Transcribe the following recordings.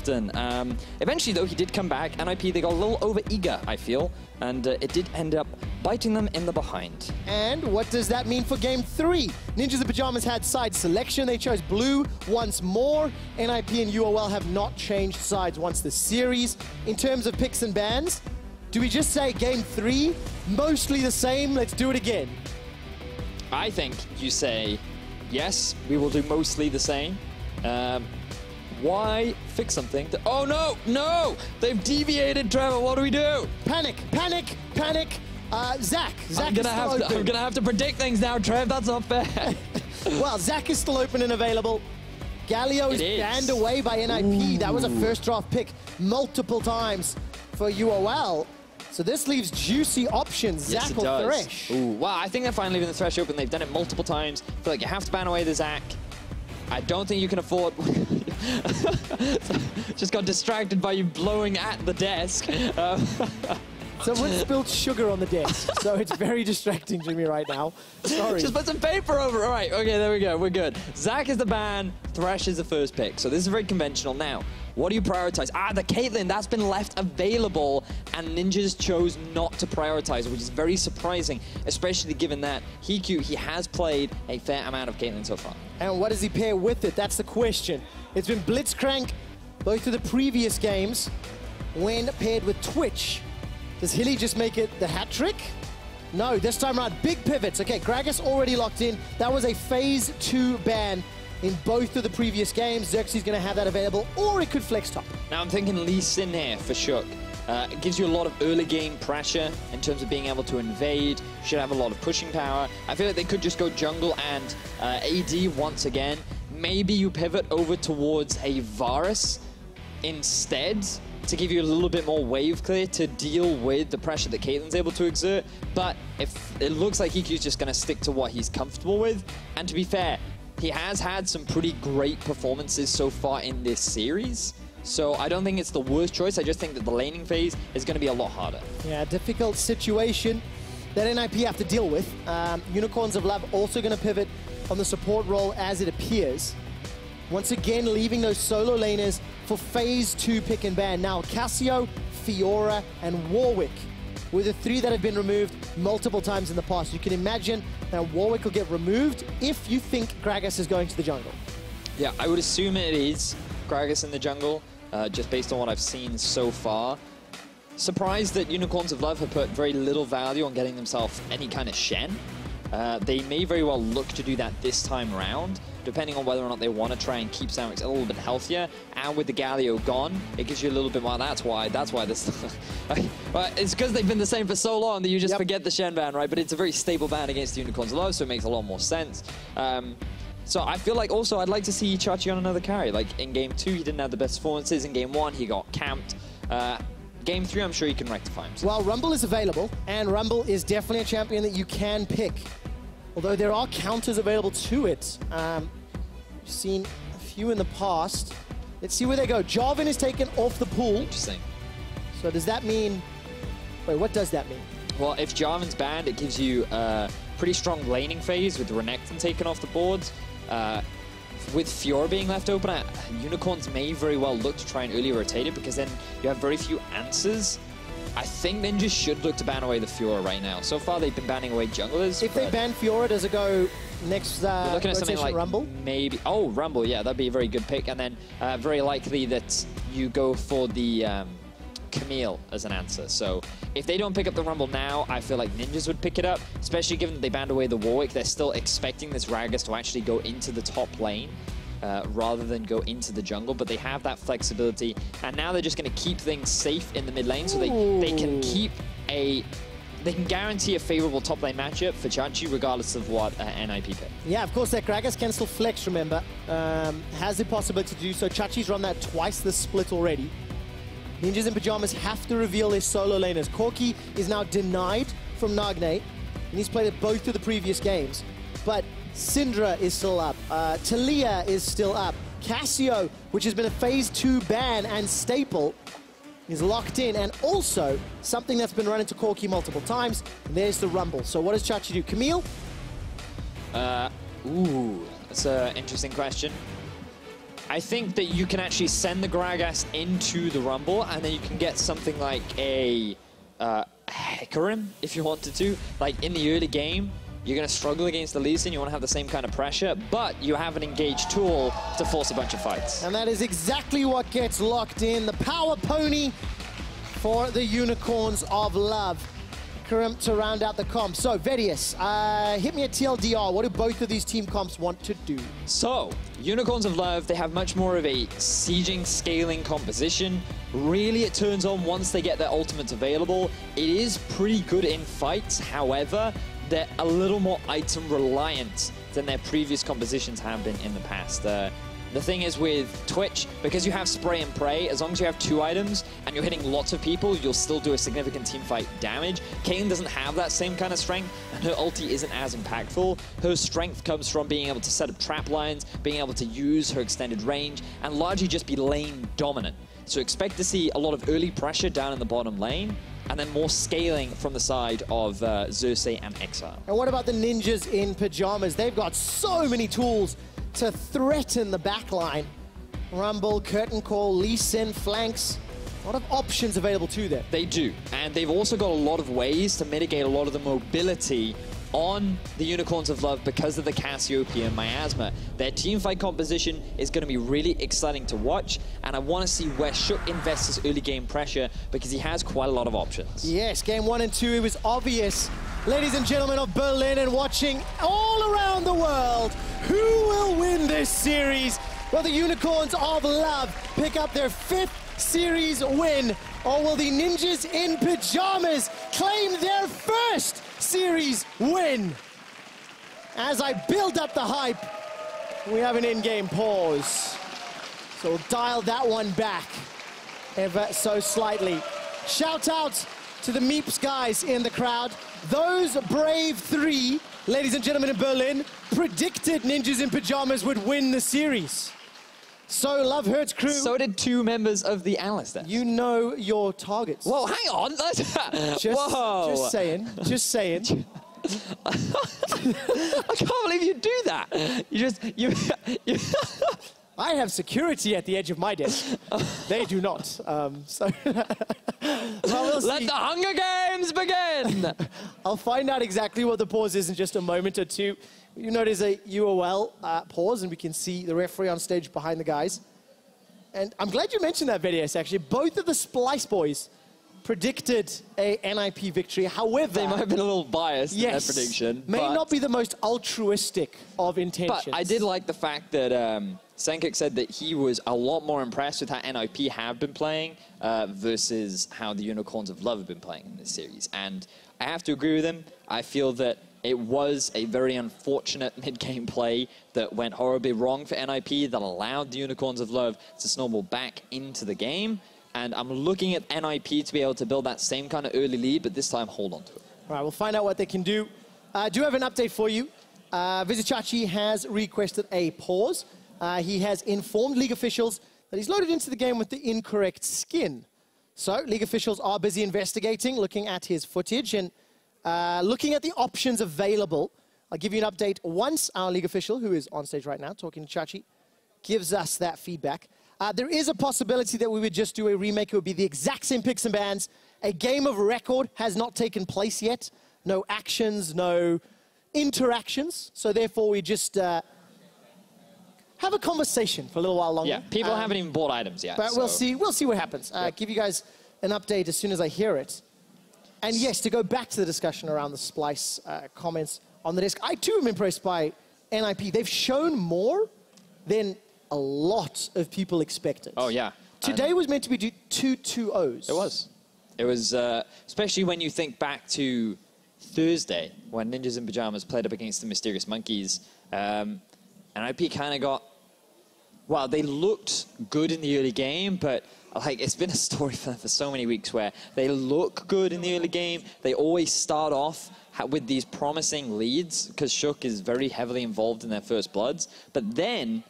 often. Eventually, though, he did come back. NIP, they got a little over-eager, I feel, and it did end up biting them in the behind. And what does that mean for Game 3? Ninjas in Pyjamas had side selection. They chose blue once more. NIP and UOL have not changed sides once this series. In terms of picks and bans, do we just say Game 3, mostly the same, let's do it again? I think you say, yes, we will do mostly the same. Why fix something? Oh, no, no! They've deviated, Trevor. What do we do? Panic, panic, panic. Zach I'm gonna have to predict things now, Trev. That's not fair. Well, Zach is still open and available. Galio is banned away by NIP. Ooh. That was a first draft pick multiple times for UOL. So this leaves juicy options, yes, Zach or Thresh. Ooh, wow, I think they're finally leaving the Thresh open. They've done it multiple times. I feel like you have to ban away the Zach. I don't think you can afford... Just got distracted by you blowing at the desk. Someone spilled sugar on the desk, so it's very distracting to me right now. Sorry. Just put some paper over it. All right, okay, there we go. We're good. Zach is the ban. Thresh is the first pick. So this is very conventional. Now, what do you prioritize? The Caitlyn, that's been left available, and Ninjas chose not to prioritize, which is very surprising, especially given that HeaQ, he has played a fair amount of Caitlyn so far. And what does he pair with it? That's the question. It's been Blitzcrank both of the previous games when paired with Twitch. Does Hilly just make it the hat trick? No, this time around, big pivots. Okay, Gragas already locked in. That was a phase 2 ban in both of the previous games. Xerxe is going to have that available, or it could flex top. Now I'm thinking Lee Sin here for Shook. It gives you a lot of early game pressure in terms of being able to invade. Should have a lot of pushing power. I feel like they could just go jungle and AD once again. Maybe you pivot over towards a Varus instead to give you a little bit more wave clear to deal with the pressure that Caitlyn's able to exert. But if it looks like HeaQ's just going to stick to what he's comfortable with, and to be fair, he has had some pretty great performances so far in this series. So I don't think it's the worst choice. I just think that the laning phase is going to be a lot harder. Yeah, difficult situation that NIP have to deal with. Unicorns of Love also going to pivot on the support role as it appears. Once again, leaving those solo laners for phase 2 pick and ban. Now, Cassio, Fiora, and Warwick were the 3 that have been removed multiple times in the past. You can imagine that Warwick will get removed if you think Gragas is going to the jungle. Yeah, I would assume it is Gragas in the jungle, just based on what I've seen so far. Surprised that Unicorns of Love have put very little value on getting themselves any kind of Shen. They may very well look to do that this time around, depending on whether or not they want to try and keep Samux a little bit healthier. And with the Galio gone, it gives you a little bit more. That's why this... Well, it's because they've been the same for so long that you just forget the Shen ban, right? But it's a very stable ban against the Unicorns of Love, so it makes a lot more sense. So I feel like also I'd like to see Chachi on another carry. Like in Game 2, he didn't have the best performances. In Game 1, he got camped. Game 3, I'm sure he can rectify himself. Well, Rumble is available, and Rumble is definitely a champion that you can pick. Although there are counters available to it. We've seen a few in the past. Let's see where they go. Jarvan is taken off the pool. Interesting. So does that mean... Wait, what does that mean? Well, if Jarvan's banned, it gives you a pretty strong laning phase with Renekton taken off the boards. With Fiora being left open, Unicorns may very well look to try and early rotate it, because then you have very few answers. I think Ninjas should look to ban away the Fiora right now. So far, they've been banning away junglers. If they ban Fiora, does it go next we're looking at something like Rumble? Maybe. Oh, Rumble, yeah, that'd be a very good pick. And then very likely that you go for the Camille as an answer. So if they don't pick up the Rumble now, I feel like Ninjas would pick it up, especially given that they banned away the Warwick. They're still expecting this Gragas to actually go into the top lane. Rather than go into the jungle, but they have that flexibility, and now they're just going to keep things safe in the mid lane, so they can keep they can guarantee a favorable top lane matchup for Chachi regardless of what NIP pick. Yeah, of course, that Gragas can still flex, remember. Has the possibility to do so. Chachi's run that twice this split already. Ninjas in Pyjamas have to reveal their solo laners. Corki is now denied from Nagne, and he's played at both of the previous games, but Syndra is still up. Talia is still up. Cassio, which has been a phase 2 ban and staple, is locked in. And also, something that's been run into Corki multiple times, and there's the Rumble. So what does Chachi do? Camille? Ooh, that's an interesting question. I think that you can actually send the Gragas into the Rumble, and then you can get something like a Hecarim, if you wanted to. Like, in the early game, you're going to struggle against the Lee Sin, you want to have the same kind of pressure, but you have an engaged tool to force a bunch of fights. And that is exactly what gets locked in. The power pony for the Unicorns of Love. Hecarim to round out the comp. So, Vedius, hit me at TLDR. What do both of these team comps want to do? So, Unicorns of Love, they have much more of a sieging, scaling composition. Really, it turns on once they get their ultimates available. It is pretty good in fights. However, they're a little more item reliant than their previous compositions have been in the past. The thing is with Twitch, because you have spray and pray, as long as you have 2 items and you're hitting lots of people, you'll still do a significant team fight damage. Caitlyn doesn't have that same kind of strength, and her ulti isn't as impactful. Her strength comes from being able to set up trap lines, being able to use her extended range, and largely just be lane dominant. So expect to see a lot of early pressure down in the bottom lane, and then more scaling from the side of Xerxe and Exileh. And what about the ninjas in Pyjamas? They've got so many tools to threaten the backline. Rumble, curtain call, Lee Sin, flanks. A lot of options available to them. They do, and they've also got a lot of ways to mitigate a lot of the mobility on the Unicorns of Love because of the Cassiopeia and Miasma. Their teamfight composition is going to be really exciting to watch, and I want to see where HeaQ invests his early game pressure because he has quite a lot of options. Yes, game 1 and 2, it was obvious. Ladies and gentlemen of Berlin and watching all around the world, who will win this series? Will the Unicorns of Love pick up their 5th series win, or will the Ninjas in Pyjamas claim their 1st series win? As I build up the hype, we have an in-game pause. So we'll dial that one back ever so slightly. Shout out to the Meeps guys in the crowd. Those brave 3, ladies and gentlemen in Berlin, predicted Ninjas in Pyjamas would win the series. So, Love Hurts crew. So did 2 members of the analyst desk. You know your targets. Whoa, hang on. Whoa. Just saying. Just saying. I can't believe you do that. I have security at the edge of my desk. They do not. Well, we'll Let the Hunger Games begin! I'll find out exactly what the pause is in just a moment or two. You notice a UOL pause, and we can see the referee on stage behind the guys. And I'm glad you mentioned that, Vedius, actually. Both of the Splice boys predicted a NIP victory. However, they might have been a little biased in their prediction. May not be the most altruistic of intentions. But I did like the fact that Samux said that he was a lot more impressed with how NIP have been playing versus how the Unicorns of Love have been playing in this series. And I have to agree with him. I feel that it was a very unfortunate mid-game play that went horribly wrong for NIP that allowed the Unicorns of Love to snowball back into the game. And I'm looking at NIP to be able to build that same kind of early lead, but this time hold on to it. All right, we'll find out what they can do. I do have an update for you. Vizicsacsi has requested a pause. He has informed League officials that he's loaded into the game with the incorrect skin. So League officials are busy investigating, looking at his footage and looking at the options available. I'll give you an update once our League official, who is on stage right now, talking to Chachi, gives us that feedback. There is a possibility that we would just do a remake. It would be the exact same picks and bans. A game of record has not taken place yet. No actions, no interactions. So therefore, we just have a conversation for a little while longer. Yeah, people haven't even bought items yet. But we'll see what happens. Give you guys an update as soon as I hear it. And yes, to go back to the discussion around the Splice comments on the desk, I too am impressed by NIP. They've shown more than a lot of people expected. Oh, yeah. Today was meant to be 2 2-0s. It was. It was, especially when you think back to Thursday, when Ninjas in Pyjamas played up against the Mysterious Monkeys. NIP kind of got, well, they looked good in the early game, but like it's been a story for them for so many weeks where they look good in the early game. They always start off with these promising leads because HeaQ is very heavily involved in their first bloods, but then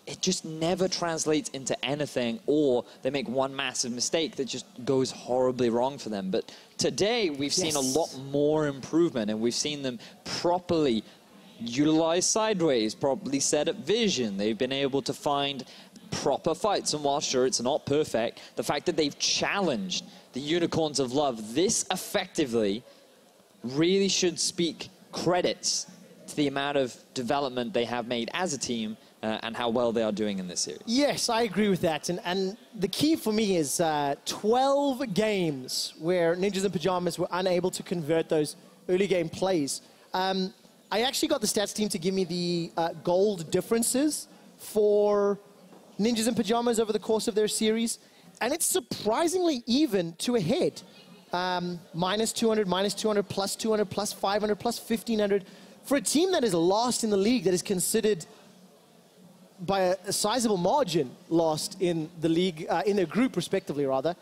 it just never translates into anything, or they make one massive mistake that just goes horribly wrong for them. But today we've seen a lot more improvement, and we've seen them properly utilize sideways, properly set up vision. They've been able to find proper fights. And while sure it's not perfect, the fact that they've challenged the Unicorns of Love this effectively really should speak credits to the amount of development they have made as a team and how well they are doing in this series. Yes, I agree with that. And the key for me is 12 games where Ninjas in Pyjamas were unable to convert those early game plays. I actually got the stats team to give me the gold differences for Ninjas in Pyjamas over the course of their series. And it's surprisingly even to a head. Minus 200, minus 200, plus 200, plus 500, plus 1,500. For a team that is lost in the league, that is considered by a sizable margin lost in the league, in their group respectively rather,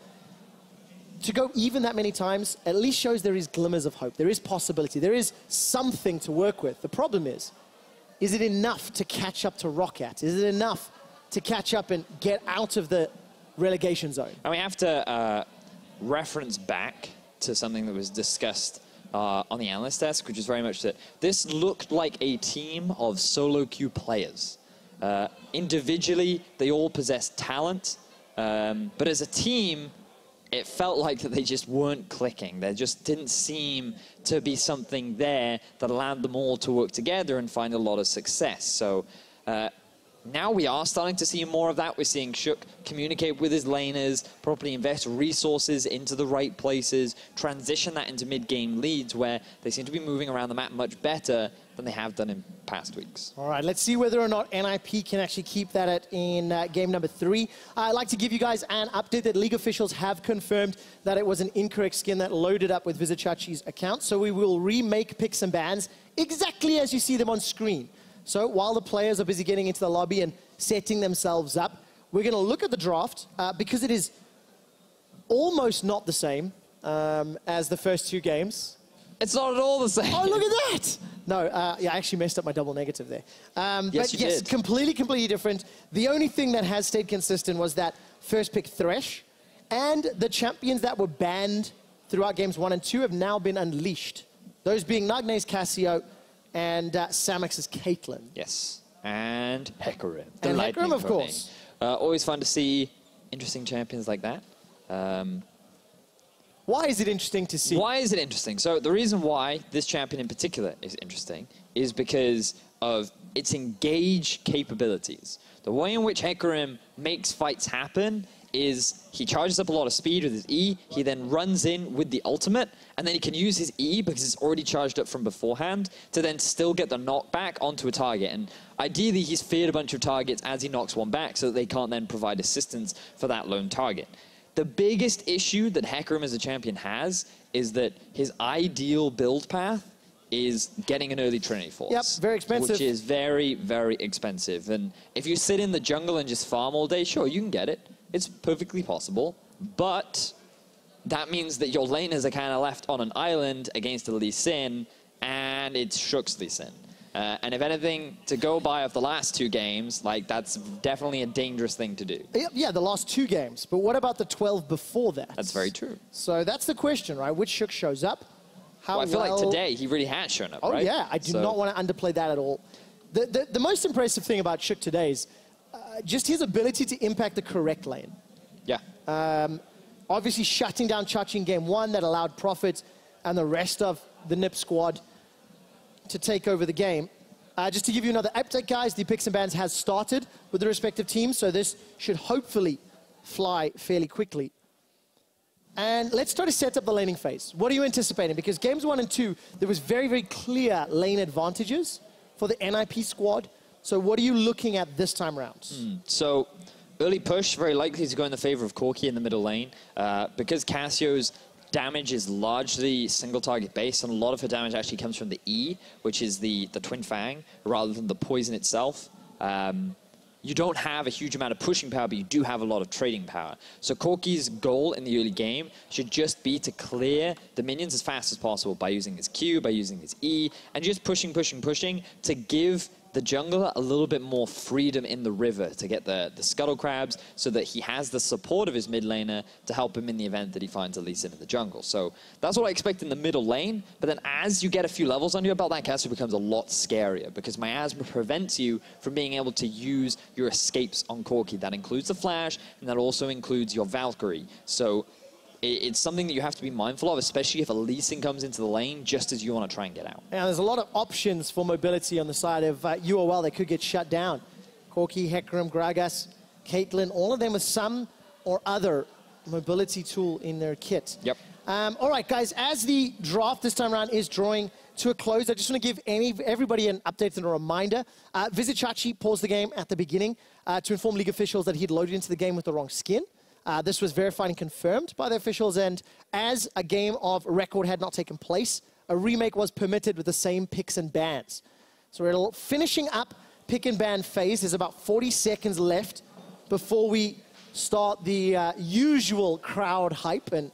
to go even that many times at least shows there is glimmers of hope. There is possibility. There is something to work with. The problem is it enough to catch up to Roccat? Is it enough to catch up and get out of the relegation zone? And we have to reference back to something that was discussed on the analyst desk, which is very much that this looked like a team of solo queue players. Individually, they all possess talent, but as a team, it felt like that they just weren't clicking. There just didn't seem to be something there that allowed them all to work together and find a lot of success. So now we are starting to see more of that. We're seeing HeaQ communicate with his laners, properly invest resources into the right places, transition that into mid-game leads where they seem to be moving around the map much better than they have done in past weeks. All right, let's see whether or not NIP can actually keep that in game number 3. I'd like to give you guys an update that League officials have confirmed that it was an incorrect skin that loaded up with Vizicsacsi's account. So we will remake picks and bans exactly as you see them on screen. So while the players are busy getting into the lobby and setting themselves up, we're going to look at the draft because it is almost not the same as the first 2 games. It's not at all the same. Oh, look at that! No, yeah, I actually messed up my double negative there. Yes, you did. Completely different. The only thing that has stayed consistent was that first pick Thresh, and the champions that were banned throughout games 1 and 2 have now been unleashed. Those being Nagne's Cassio and Samux's Caitlyn. Yes, and Hecarim. And Hecarim, of course. Always fun to see interesting champions like that. Why is it interesting to see? Why is it interesting? So the reason why this champion in particular is interesting is because of its engage capabilities. The way in which Hecarim makes fights happen is he charges up a lot of speed with his E, he then runs in with the ultimate, and then he can use his E because it's already charged up from beforehand to then still get the knockback onto a target. And ideally, he's feared a bunch of targets as he knocks one back so that they can't then provide assistance for that lone target. The biggest issue that Hecarim as a champion has is that his ideal build path is getting an early Trinity Force. Yep, very expensive. Which is very, very expensive. And if you sit in the jungle and just farm all day, sure, you can get it. It's perfectly possible. But that means that your laners are kind of left on an island against a Lee Sin, and it's HeaQ's Lee Sin. And if anything, to go by of the last 2 games, like that's definitely a dangerous thing to do. Yeah, the last 2 games. But what about the 12 before that? That's very true. So that's the question, right? Which HeaQ shows up? How well, I feel like today he really has shown up, right? Oh, yeah. I do not want to underplay that at all. The most impressive thing about HeaQ today is just his ability to impact the correct lane. Yeah. Obviously, shutting down Chachi in game 1 that allowed Prophet and the rest of the NIP squad to take over the game. Just to give you another update, guys, the picks and bans has started with the respective teams, so this should hopefully fly fairly quickly. And let's try to set up the laning phase. What are you anticipating? Because games 1 and 2, there was very, very clear lane advantages for the NIP squad. So what are you looking at this time around? So early push, very likely to go in the favor of Corki in the middle lane. Because Cassio's damage is largely single target based, and a lot of her damage actually comes from the E, which is the Twin Fang, rather than the poison itself. You don't have a huge amount of pushing power, but you do have a lot of trading power. So Corki's goal in the early game should just be to clear the minions as fast as possible by using his Q, by using his E, and just pushing to give the jungler a little bit more freedom in the river to get the scuttle crabs so that he has the support of his mid laner to help him in the event that he finds a Lee Sin in the jungle. So that's what I expect in the middle lane. But then as you get a few levels under your belt, that Cassiopeia becomes a lot scarier because Miasma prevents you from being able to use your escapes on Corki. That includes the flash, and that also includes your Valkyrie. So it's something that you have to be mindful of, especially if a Lee Sin comes into the lane just as you want to try and get out. Now, there's a lot of options for mobility on the side of UOL that could get shut down. Corki, Hecarim, Gragas, Caitlyn, all of them with some or other mobility tool in their kit. Yep. All right, guys, as the draft this time around is drawing to a close, I just want to give everybody an update and a reminder. Vizicsacsi paused the game at the beginning to inform league officials that he'd loaded into the game with the wrong skin. This was verified and confirmed by the officials, and as a game of record had not taken place, a remake was permitted with the same picks and bans. So we're finishing up pick and ban phase. There's about 40 seconds left before we start the usual crowd hype and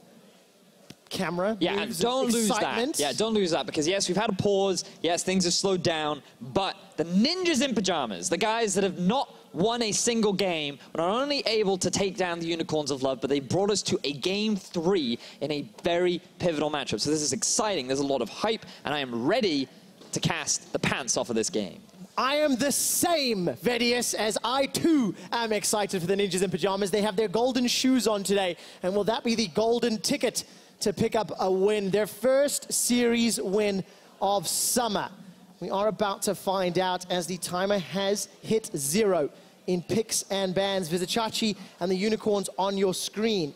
camera. Yeah, and don't lose that. Yeah, don't lose that, because yes, we've had a pause. Yes, things have slowed down, but the ninjas in pajamas, the guys that have not won a single game, were not only able to take down the Unicorns of Love, but they brought us to a Game 3 in a very pivotal matchup. So this is exciting. There's a lot of hype, and I am ready to cast the pants off of this game. I am the same, Vedius, as I too am excited for the ninjas in pajamas. They have their golden shoes on today, and will that be the golden ticket to pick up a win? Their first series win of summer. We are about to find out as the timer has hit 0 in picks and bans. Vizicsacsi and the Unicorns on your screen.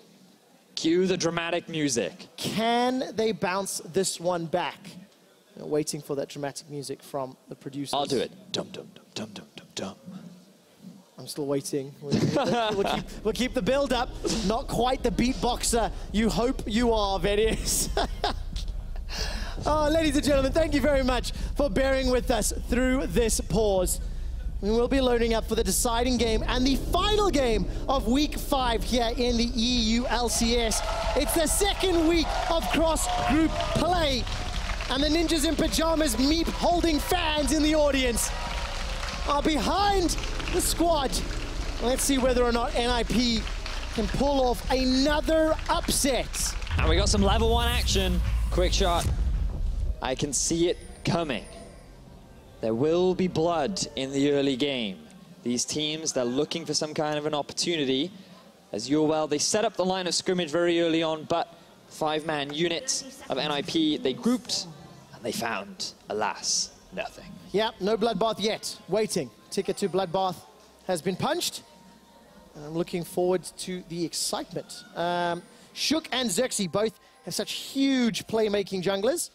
Cue the dramatic music. Can they bounce this one back? We're waiting for that dramatic music from the producers. I'll do it. Dum dum dum dum dum dum dum. I'm still waiting. We'll keep the build up. Not quite the beatboxer you hope you are, Vedius. Oh, ladies and gentlemen, thank you very much for bearing with us through this pause. We will be loading up for the deciding game and the final game of Week 5 here in the EU LCS. It's the second week of cross-group play, and the ninjas in pajamas meet holding fans in the audience are behind the squad. Let's see whether or not NIP can pull off another upset. And we got some level 1 action. QuickShot. I can see it coming. There will be blood in the early game. These teams, they're looking for some kind of an opportunity. As UOL, they set up the line of scrimmage very early on, but 5-man units of NIP, they grouped, and they found, alas, nothing. Yeah, no bloodbath yet. Waiting. Ticket to bloodbath has been punched, and I'm looking forward to the excitement. HeaQ and Xerxe both have such huge playmaking junglers.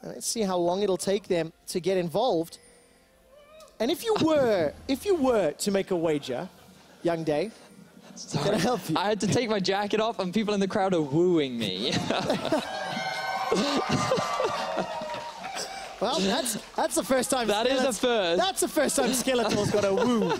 Let's see how long it'll take them to get involved. And if you were to make a wager, Young Day, can I help you? I had to take my jacket off, and people in the crowd are wooing me. Well, that's the first time. That is a first. That's the first time Skeletor's got a woo.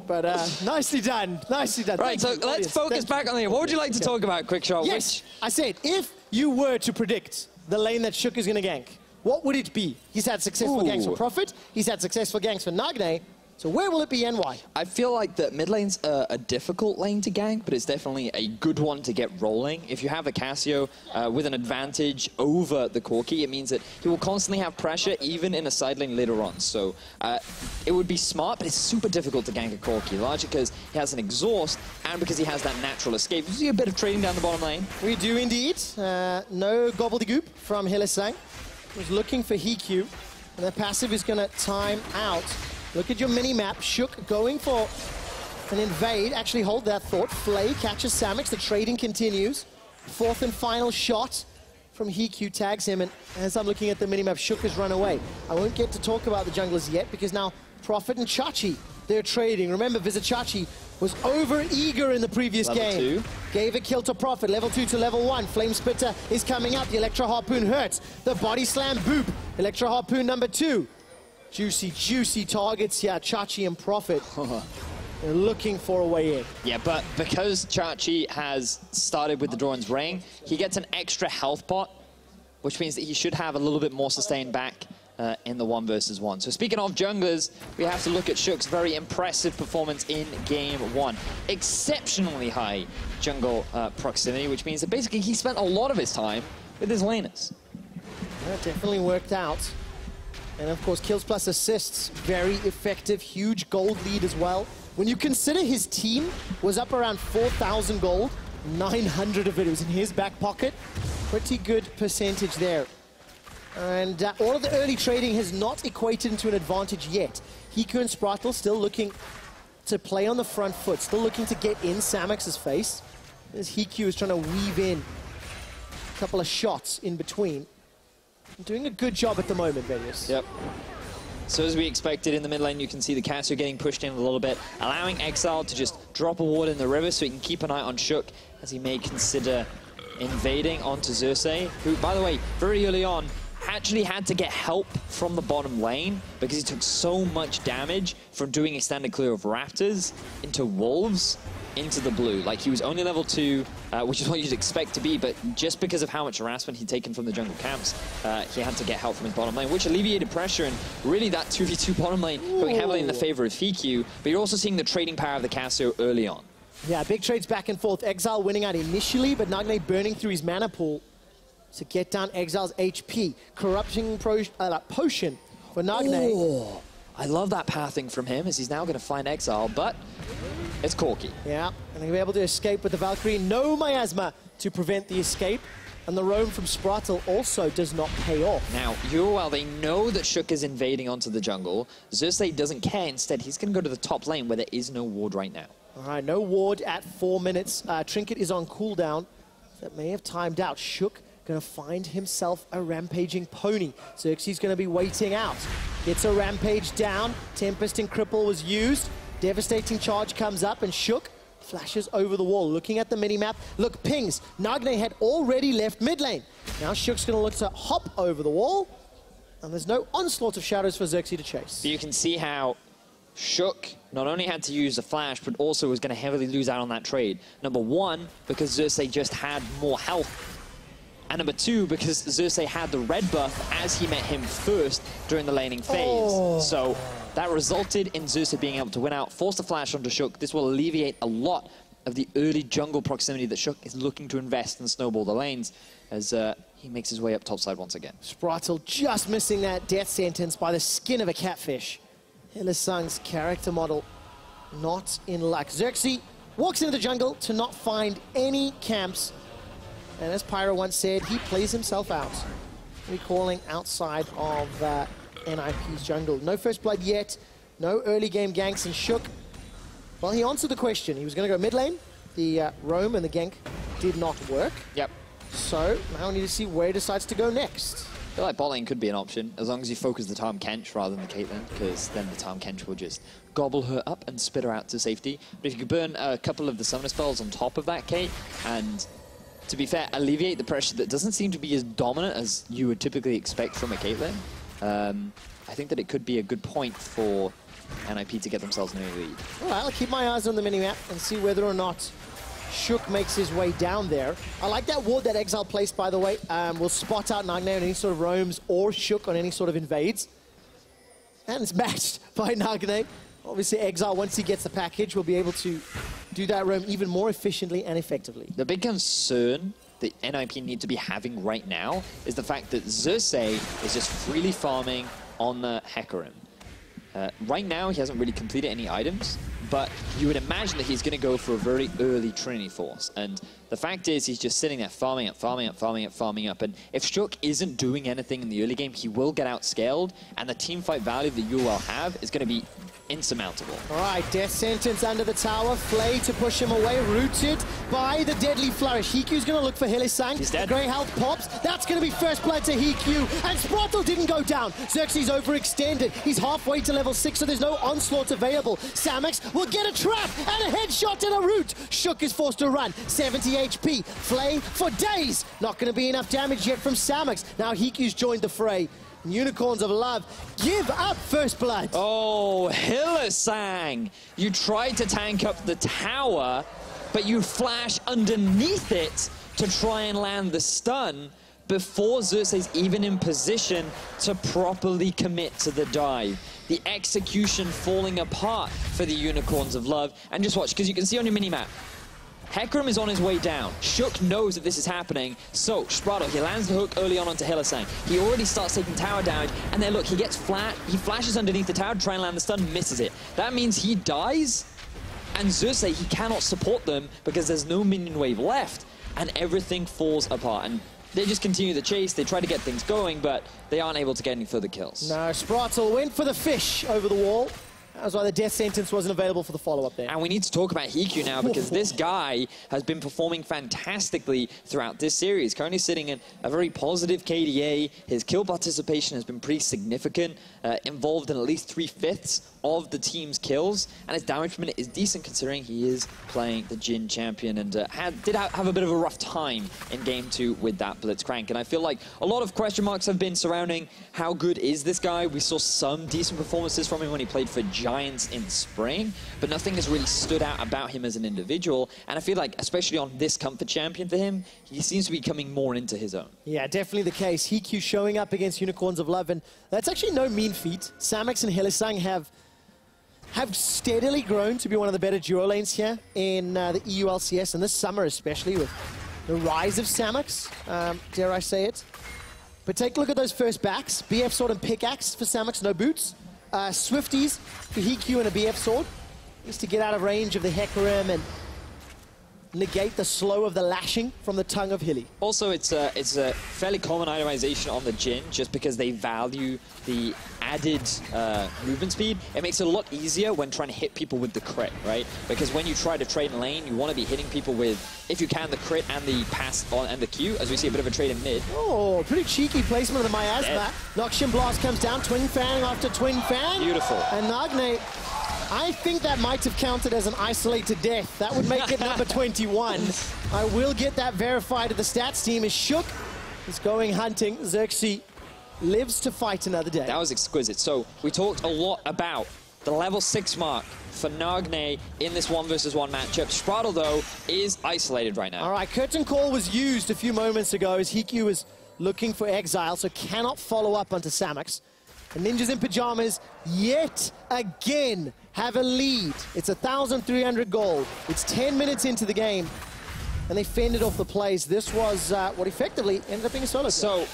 But nicely done, nicely done. Right, so let's focus back on the game. What would you like to talk about, QuickShot? Yes, I said, if you were to predict the lane that HeaQ is going to gank, what would it be? He's had successful ganks for Prophet. He's had successful ganks for Nagne. So where will it be and why? I feel like the mid lane's a difficult lane to gank, but it's definitely a good one to get rolling. If you have a Cassio with an advantage over the Corki, it means that he will constantly have pressure, even in a side lane later on. So it would be smart, but it's super difficult to gank a Corki, largely because he has an exhaust and because he has that natural escape. You see a bit of trading down the bottom lane. We do indeed. No gobbledygook from Hylissang. He's looking for HeaQ, and the passive is going to time out. Look at your mini-map. HeaQ going for an invade. Actually, hold that thought. Flay catches Samux. The trading continues. Fourth and final shot from HeaQ tags him. And as I'm looking at the mini-map, HeaQ has run away. I won't get to talk about the junglers yet, because now Prophet and Chachi, they're trading. Remember, Vizicsacsi was over-eager in the previous game. Level 2. Gave a kill to Prophet. Level 2 to level 1. Flame Spitter is coming up. The Electro Harpoon hurts. The Body Slam boop. Electro Harpoon number 2. Juicy, juicy targets here, Chachi and Prophet. They're looking for a way in. Yeah, but because Chachi has started with the Doran's Ring, he gets an extra health pot, which means that he should have a little bit more sustain back in the 1 versus 1. So speaking of junglers, we have to look at HeaQ's very impressive performance in Game 1. Exceptionally high jungle proximity, which means that basically he spent a lot of his time with his laners. That definitely worked out. And of course, kills plus assists, very effective, huge gold lead as well. When you consider his team was up around 4,000 gold, 900 of it was in his back pocket. Pretty good percentage there. And all of the early trading has not equated into an advantage yet. HeaQ and Sprattel still looking to play on the front foot, still looking to get in Samux's face. As HeaQ is trying to weave in a couple of shots in between. Doing a good job at the moment, Vedius. Yep. So as we expected in the mid lane, you can see the Cassio getting pushed in a little bit, allowing Exileh to just drop a ward in the river so he can keep an eye on HeaQ as he may consider invading onto Xerxe, who, by the way, very early on, actually had to get help from the bottom lane because he took so much damage from doing extended clear of Raptors into Wolves into the blue. Like, he was only level 2, which is what you'd expect to be, but just because of how much harassment he'd taken from the jungle camps, he had to get help from his bottom lane, which alleviated pressure, and really that 2v2 bottom lane going heavily in the favor of HeaQ, but you're also seeing the trading power of the Cassio early on. Yeah, big trades back and forth. Exileh winning out initially, but Nagne burning through his mana pool to get down Exileh's HP. Corrupting potion for Nagne. Oh, I love that pathing from him, as he's now going to find Exileh, but it's Corki. Yeah, and he'll be able to escape with the Valkyrie. No miasma to prevent the escape. And the roam from Sprattel also does not pay off. Now, UOL, they know that HeaQ is invading onto the jungle. Xerxe doesn't care. Instead, he's going to go to the top lane where there is no ward right now. All right, no ward at 4 minutes. Trinket is on cooldown. That may have timed out. HeaQ going to find himself a rampaging pony. Xerxe's going to be waiting out. Gets a rampage down. Tempest and Cripple was used. Devastating charge comes up, and HeaQ flashes over the wall. Looking at the minimap, look, pings. Nagne had already left mid lane. Now HeaQ's going to look to hop over the wall, and there's no onslaught of shadows for Xerxe to chase. But you can see how HeaQ not only had to use the flash, but also was going to heavily lose out on that trade. Number 1, because Xerxe just had more health. And number 2, because Xerxe had the red buff as he met him first during the laning phase. So that resulted in Xerxe being able to win out, force the flash onto HeaQ. This will alleviate a lot of the early jungle proximity that HeaQ is looking to invest and snowball the lanes as he makes his way up topside once again. Sprattel just missing that death sentence by the skin of a catfish. Hylissang's character model not in luck. Xerxe walks into the jungle to not find any camps. And as Pyro once said, he plays himself out. Recalling outside of NIP's jungle. No first blood yet, no early game ganks, and HeaQ, well, he answered the question. He was going to go mid lane. The roam and the gank did not work. Yep. So now we need to see where he decides to go next. I feel like bot lane could be an option, as long as you focus the Tahm Kench rather than the Caitlyn, because then the Tahm Kench will just gobble her up and spit her out to safety. But if you could burn a couple of the summoner spells on top of that Kate, and to be fair, alleviate the pressure that doesn't seem to be as dominant as you would typically expect from a Caitlyn, I think that it could be a good point for NIP to get themselves an early lead. All right, I'll keep my eyes on the minimap and see whether or not HeaQ makes his way down there. I like that ward that Exileh placed, by the way. Will spot out Nagne on any sort of roams or HeaQ on any sort of invades. And it's matched by Nagne. Obviously, Exileh, once he gets the package, will be able to do that roam even more efficiently and effectively. The big concern that NIP need to be having right now is the fact that Xerxe is just freely farming on the Hecarim. Right now, he hasn't really completed any items, but you would imagine that he's going to go for a very early Trinity Force. And the fact is, he's just sitting there farming up. And if HeaQ isn't doing anything in the early game, he will get outscaled, and the teamfight value that UOL have is going to be insurmountable. All right, death sentence under the tower. Flay to push him away, rooted by the deadly flourish. HeaQ's going to look for Hylissang. He's dead. The grey health pops. That's going to be first blood to HeaQ. And Sprattel didn't go down. Xerxe's overextended. He's halfway to level 6, so there's no onslaught available. Samux will get a trap and a headshot and a root. HeaQ is forced to run. 70 HP. Flay for days. Not going to be enough damage yet from Samux. Now HeaQ's joined the fray. Unicorns of Love give up first blood. Oh, Hylissang! You tried to tank up the tower, but you flash underneath it to try and land the stun. before Xerxe's even in position to properly commit to the dive. The execution falling apart for the Unicorns of Love. And just watch, because you can see on your minimap, Hecarim is on his way down. HeaQ knows that this is happening, so Sprattel, he lands the hook early on onto Hylissang. He already starts taking tower damage, and then look, he gets flat, he flashes underneath the tower to try and land the stun, misses it. That means he dies, and Xerxe, he cannot support them because there's no minion wave left, and everything falls apart. And they just continue the chase, they try to get things going, but they aren't able to get any further kills. No, Sprattel went for the fish over the wall. That's why the death sentence wasn't available for the follow-up there. And we need to talk about HeaQ now, because this guy has been performing fantastically throughout this series. Currently sitting in a very positive KDA. His kill participation has been pretty significant, involved in at least 3/5 of the team's kills. And his damage per minute is decent considering he is playing the Jhin champion, and did have a bit of a rough time in Game 2 with that Blitzcrank. And I feel like a lot of question marks have been surrounding how good is this guy. We saw some decent performances from him when he played for Giants in spring, but nothing has really stood out about him as an individual. And I feel like, especially on this comfort champion for him, he seems to be coming more into his own. Yeah, definitely the case. HeaQ showing up against Unicorns of Love, and that's actually no mean feat. Samux and Hylissang have steadily grown to be one of the better duo lanes here in the EU LCS, and this summer especially, with the rise of Samux, dare I say it. But take a look at those first backs. BF Sword and Pickaxe for Samux, no boots. Swifties for HeaQ and a BF Sword. Just to get out of range of the Hecarim and negate the slow of the lashing from the tongue of Hilly. Also, it's a fairly common itemization on the Jhin, just because they value the added movement speed. It makes it a lot easier when trying to hit people with the crit, right? Because when you try to trade in lane, you want to be hitting people with, if you can, the crit and the pass on and the Q, as we see a bit of a trade in mid. Oh, pretty cheeky placement of the Miasma. Noxian Blast comes down, Twin Fang after Twin Fang. Beautiful. And Nagne, I think that might have counted as an isolated death. That would make it number 21. I will get that verified at the stats team as HeaQ is going hunting. Xerxe lives to fight another day. That was exquisite. So we talked a lot about the level 6 mark for Nagne in this 1 versus 1 matchup. Sprattel, though, is isolated right now. All right, Curtain Call was used a few moments ago as HeaQ was looking for Exileh, so cannot follow up onto Samux. The Ninjas in Pyjamas, yet again, have a lead. It's 1,300 gold. It's 10 minutes into the game, and they fended off the plays. This was what effectively ended up being a solo. So,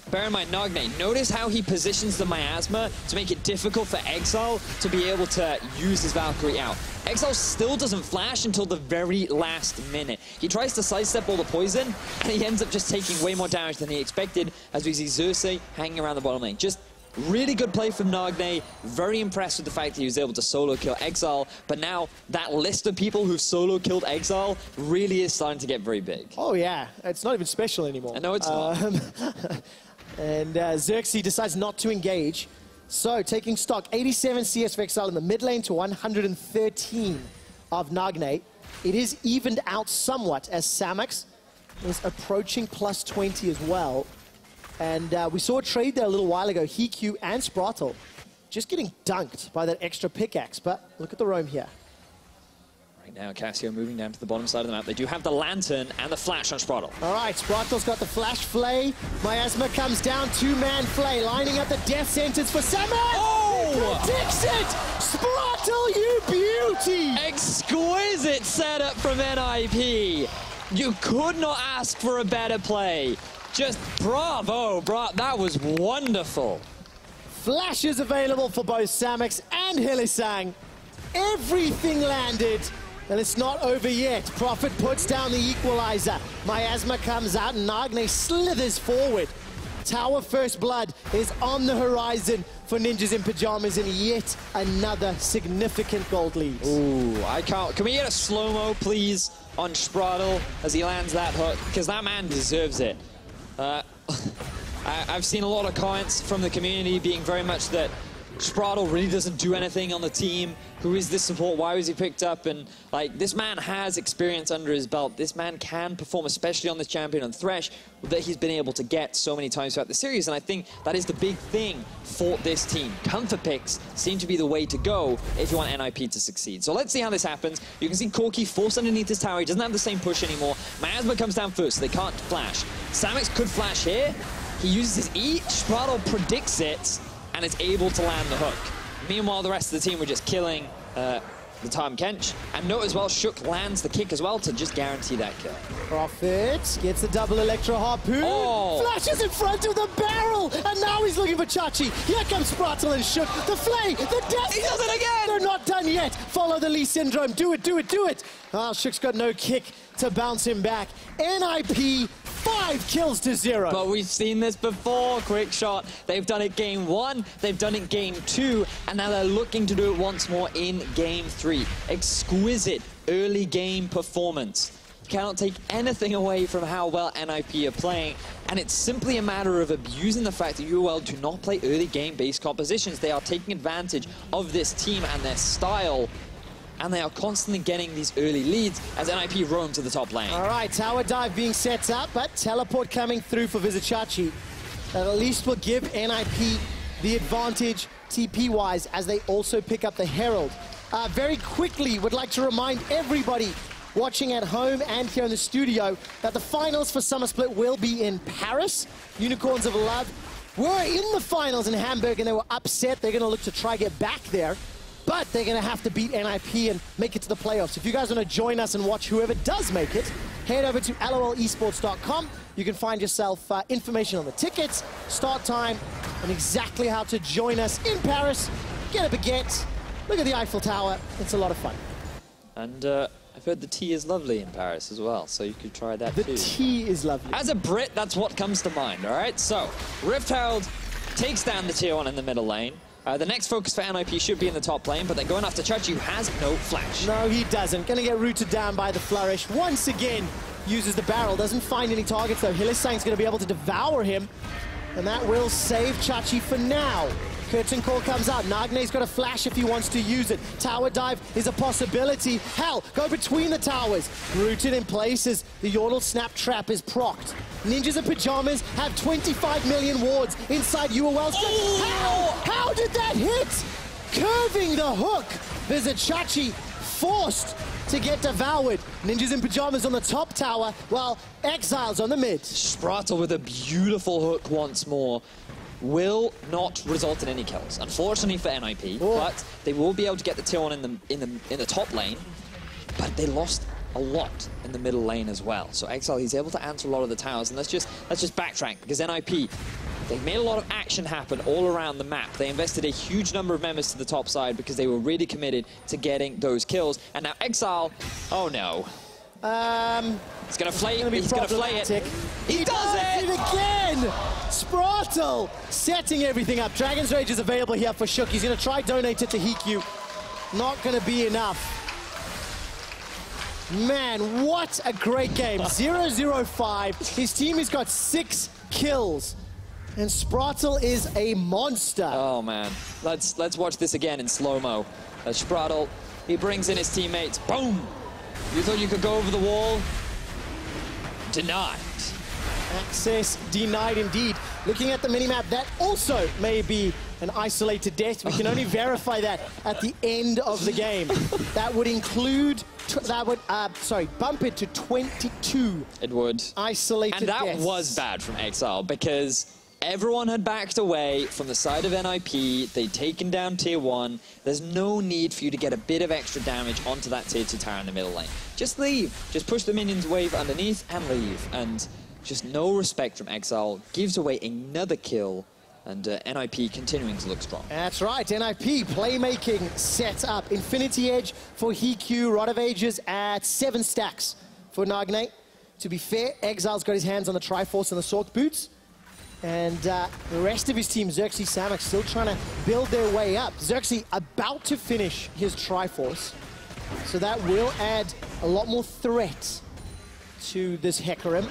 bear in mind, Nagne, notice how he positions the Miasma to make it difficult for Exileh to be able to use his Valkyrie out. Exileh still doesn't flash until the very last minute. He tries to sidestep all the poison, and he ends up just taking way more damage than he expected, as we see Xerxe hanging around the bottom lane. Just really good play from Nagne. Very impressed with the fact that he was able to solo kill Exileh, but now that list of people who've solo killed Exileh really is starting to get very big. Oh yeah, it's not even special anymore. No, it's not. And Xerxe decides not to engage. So taking stock, 87 CS for Exileh in the mid lane to 113 of Nagne. It is evened out somewhat as Samux is approaching plus 20 as well. And we saw a trade there a little while ago. HeaQ and Sprattel just getting dunked by that extra pickaxe. But look at the roam here. Right now, Cassio moving down to the bottom side of the map. They do have the lantern and the flash on Sprattel. All right, Sprattel's got the flash flay. Miasma comes down, 2-man flay, lining up the death sentence for Samux. Oh! Predicts it! Sprattel, you beauty! Exquisite setup from NIP. You could not ask for a better play. Just bravo, that was wonderful. Flashes available for both Samux and Hylissang. Everything landed, and it's not over yet. Prophet puts down the equalizer. Miasma comes out, and Nagne slithers forward. Tower First Blood is on the horizon for Ninjas in Pyjamas, and yet another significant gold lead. Ooh, I can't. Can we get a slow-mo, please, on Sprattel as he lands that hook? Because that man deserves it. I've seen a lot of comments from the community being very much that Sprattel really doesn't do anything on the team. Who is this support? Why was he picked up? And like, this man has experience under his belt. This man can perform, especially on this champion on Thresh, that he's been able to get so many times throughout the series. And I think that is the big thing for this team. Comfort picks seem to be the way to go if you want NIP to succeed. So let's see how this happens. You can see Corki forced underneath his tower. He doesn't have the same push anymore. Miasma comes down first, so they can't flash. Samux could flash here. He uses his E. Sprattel predicts it and is able to land the hook. Meanwhile, the rest of the team were just killing the Tahm Kench. And note as well, HeaQ lands the kick as well to just guarantee that kill. Prophet gets the double electro harpoon. Oh. Flashes in front of the barrel. And now he's looking for Chachi. Here comes Sprattel and HeaQ. The flay, the death. He does it again. They're not done yet. Follow the Lee syndrome. Do it, do it, do it. Oh, HeaQ's got no kick to bounce him back. NIP 5 kills to 0. But we've seen this before, QuickShot. They've done it game 1, they've done it game 2, and now they're looking to do it once more in game 3. Exquisite early game performance. You cannot take anything away from how well NIP are playing, and it's simply a matter of abusing the fact that UOL do not play early game-based compositions. They are taking advantage of this team and their style, and they are constantly getting these early leads as NIP roam to the top lane. All right, tower dive being set up, but teleport coming through for Vizicsacsi. That at least will give NIP the advantage TP-wise as they also pick up the Herald. Very quickly, would like to remind everybody watching at home and here in the studio that the finals for Summer Split will be in Paris. Unicorns of Love were in the finals in Hamburg and they were upset. They're going to look to try get back there. But they're going to have to beat NIP and make it to the playoffs. If you guys want to join us and watch whoever does make it, head over to lolesports.com. You can find yourself information on the tickets, start time, and exactly how to join us in Paris. Get a baguette, look at the Eiffel Tower. It's a lot of fun. And I've heard the tea is lovely in Paris as well, so you could try that too. The tea is lovely. As a Brit, that's what comes to mind, all right? So, Rift Herald takes down the tier 1 in the middle lane. The next focus for NIP should be in the top lane, but they're going after Chachi, who has no flash. No, he doesn't. Going to get rooted down by the Flourish. Once again, uses the barrel. Doesn't find any targets, though. Hylissang's going to be able to devour him, and that will save Chachi for now. Curtain call comes out. Nagne's got a flash if he wants to use it. Tower dive is a possibility. Hell, go between the towers. Rooted in places. The Yordle snap trap is procced. Ninjas and Pyjamas have 25 million wards inside UOL. Oh! How did that hit? Curving the hook. Vizicsacsi forced to get devoured. Ninjas and Pyjamas on the top tower, while Exile's on the mid. Sprattel with a beautiful hook once more. Will not result in any kills, unfortunately for NIP, but they will be able to get the tier 1 in the top lane, but they lost a lot in the middle lane as well. So Exileh, he's able to answer a lot of the towers, and let's just backtrack, because NIP, they made a lot of action happen all around the map. They invested a huge number of members to the top side because they were really committed to getting those kills. And now Exileh, oh no. He's gonna flay it. He's gonna flay it. He does it again! Sprattel setting everything up. Dragon's Rage is available here for HeaQ. He's gonna try donate it to HeaQ. Not gonna be enough. Man, what a great game. 0-0-5. His team has got 6 kills. And Sprattel is a monster. Oh man. Let's watch this again in slow-mo. Sprattel, he brings in his teammates. Boom! You thought you could go over the wall? Denied. Access denied indeed. Looking at the minimap, that also may be an isolated death. We can only verify that at the end of the game. That would include, bump it to 22. It would. Isolated deaths. And that was bad from Exileh because everyone had backed away from the side of NIP. They'd taken down tier 1. There's no need for you to get a bit of extra damage onto that tier 2 tower in the middle lane. Just leave. Just push the minions wave underneath and leave. And just no respect from Exileh. Gives away another kill. And NIP continuing to look strong. That's right. NIP playmaking set up. Infinity Edge for HeaQ. Rod of Ages at 7 stacks for Nagne. To be fair, Exileh's got his hands on the Triforce and the Sork Boots. And the rest of his team, Xerxe, Samux, still trying to build their way up. Xerxe about to finish his Triforce. So that will add a lot more threat to this Hecarim.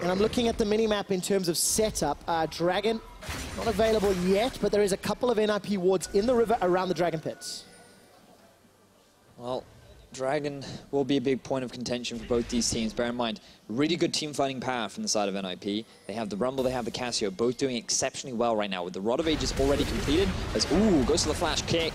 And I'm looking at the minimap in terms of setup. Dragon Not available yet, but there is a couple of NIP wards in the river around the Dragon Pits. Well, Dragon will be a big point of contention for both these teams. Bear in mind, really good team fighting power from the side of NIP. They have the Rumble, they have the Cassio, both doing exceptionally well right now. With the Rod of Ages already completed, as goes to the flash kick.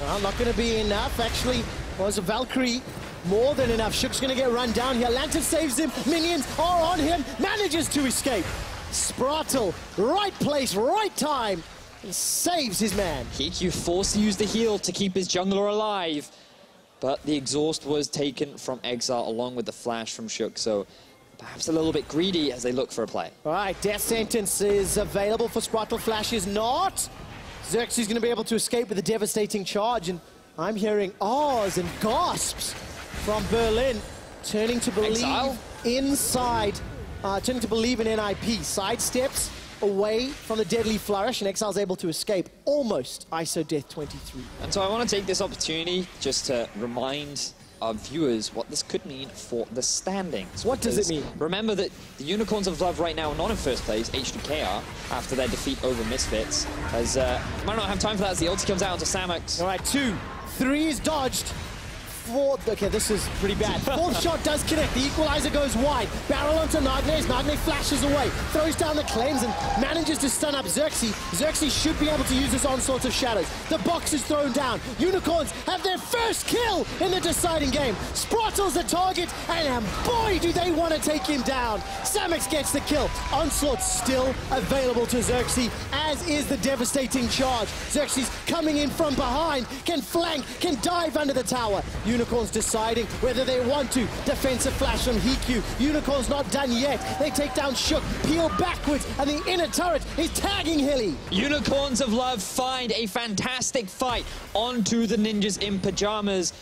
Well, not going to be enough, actually. Was a Valkyrie more than enough. Shook's going to get run down here. Lantern saves him, minions are on him, manages to escape. Sprattel, right place, right time, and saves his man. HeaQ forced to use the heal to keep his jungler alive, but the exhaust was taken from Exileh along with the flash from Shook, so perhaps a little bit greedy as they look for a play. All right, Death Sentence is available for Sprattel, flash is not. Xerxe is going to be able to escape with a devastating charge, and I'm hearing ahs and gasps from Berlin, turning to believe inside. Turning to believe in NIP. Sidesteps away from the deadly flourish, and Exile's able to escape. Almost ISO Death 23. And so I want to take this opportunity just to remind our viewers what this could mean for the standings. What does it mean? Remember that the Unicorns of Love right now are not in first place, H2K are, after their defeat over Misfits. As might not have time for that as the ulti comes out onto Samux. All right, 2, 3 is dodged. Fourth, okay, this is pretty bad. Fourth shot does connect. The equalizer goes wide. Barrel onto Nagne as Nagne flashes away. Throws down the claims and manages to stun up Xerxe. Xerxe should be able to use his onslaught of shadows. The box is thrown down. Unicorns have their first kill in the deciding game. Sprattel's the target, and boy, do they want to take him down. Samux gets the kill. Onslaught still available to Xerxe, as is the devastating charge. Xerxe's coming in from behind, can flank, can dive under the tower. Unicorns deciding whether they want to. Defensive flash from HeaQ. Unicorns not done yet. They take down Shook, peel backwards, and the inner turret is tagging Hilly. Unicorns of Love find a fantastic fight onto the ninjas in Pyjamas.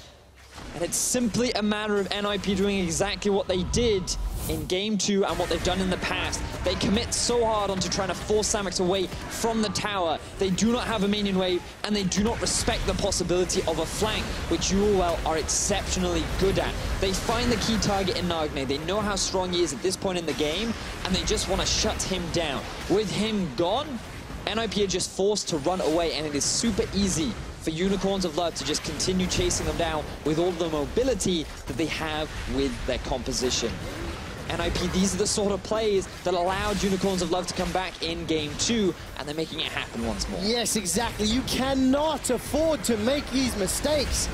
And it's simply a matter of NIP doing exactly what they did in Game 2 and what they've done in the past. They commit so hard onto trying to force Samux away from the tower. They do not have a minion wave, and they do not respect the possibility of a flank, which UOL are exceptionally good at. They find the key target in Nagne. They know how strong he is at this point in the game, and they just want to shut him down. With him gone, NIP are just forced to run away, and it is super easy for Unicorns of Love to just continue chasing them down with all the mobility that they have with their composition. NIP, these are the sort of plays that allowed Unicorns of Love to come back in Game 2, and they're making it happen once more. Yes, exactly. You cannot afford to make these mistakes.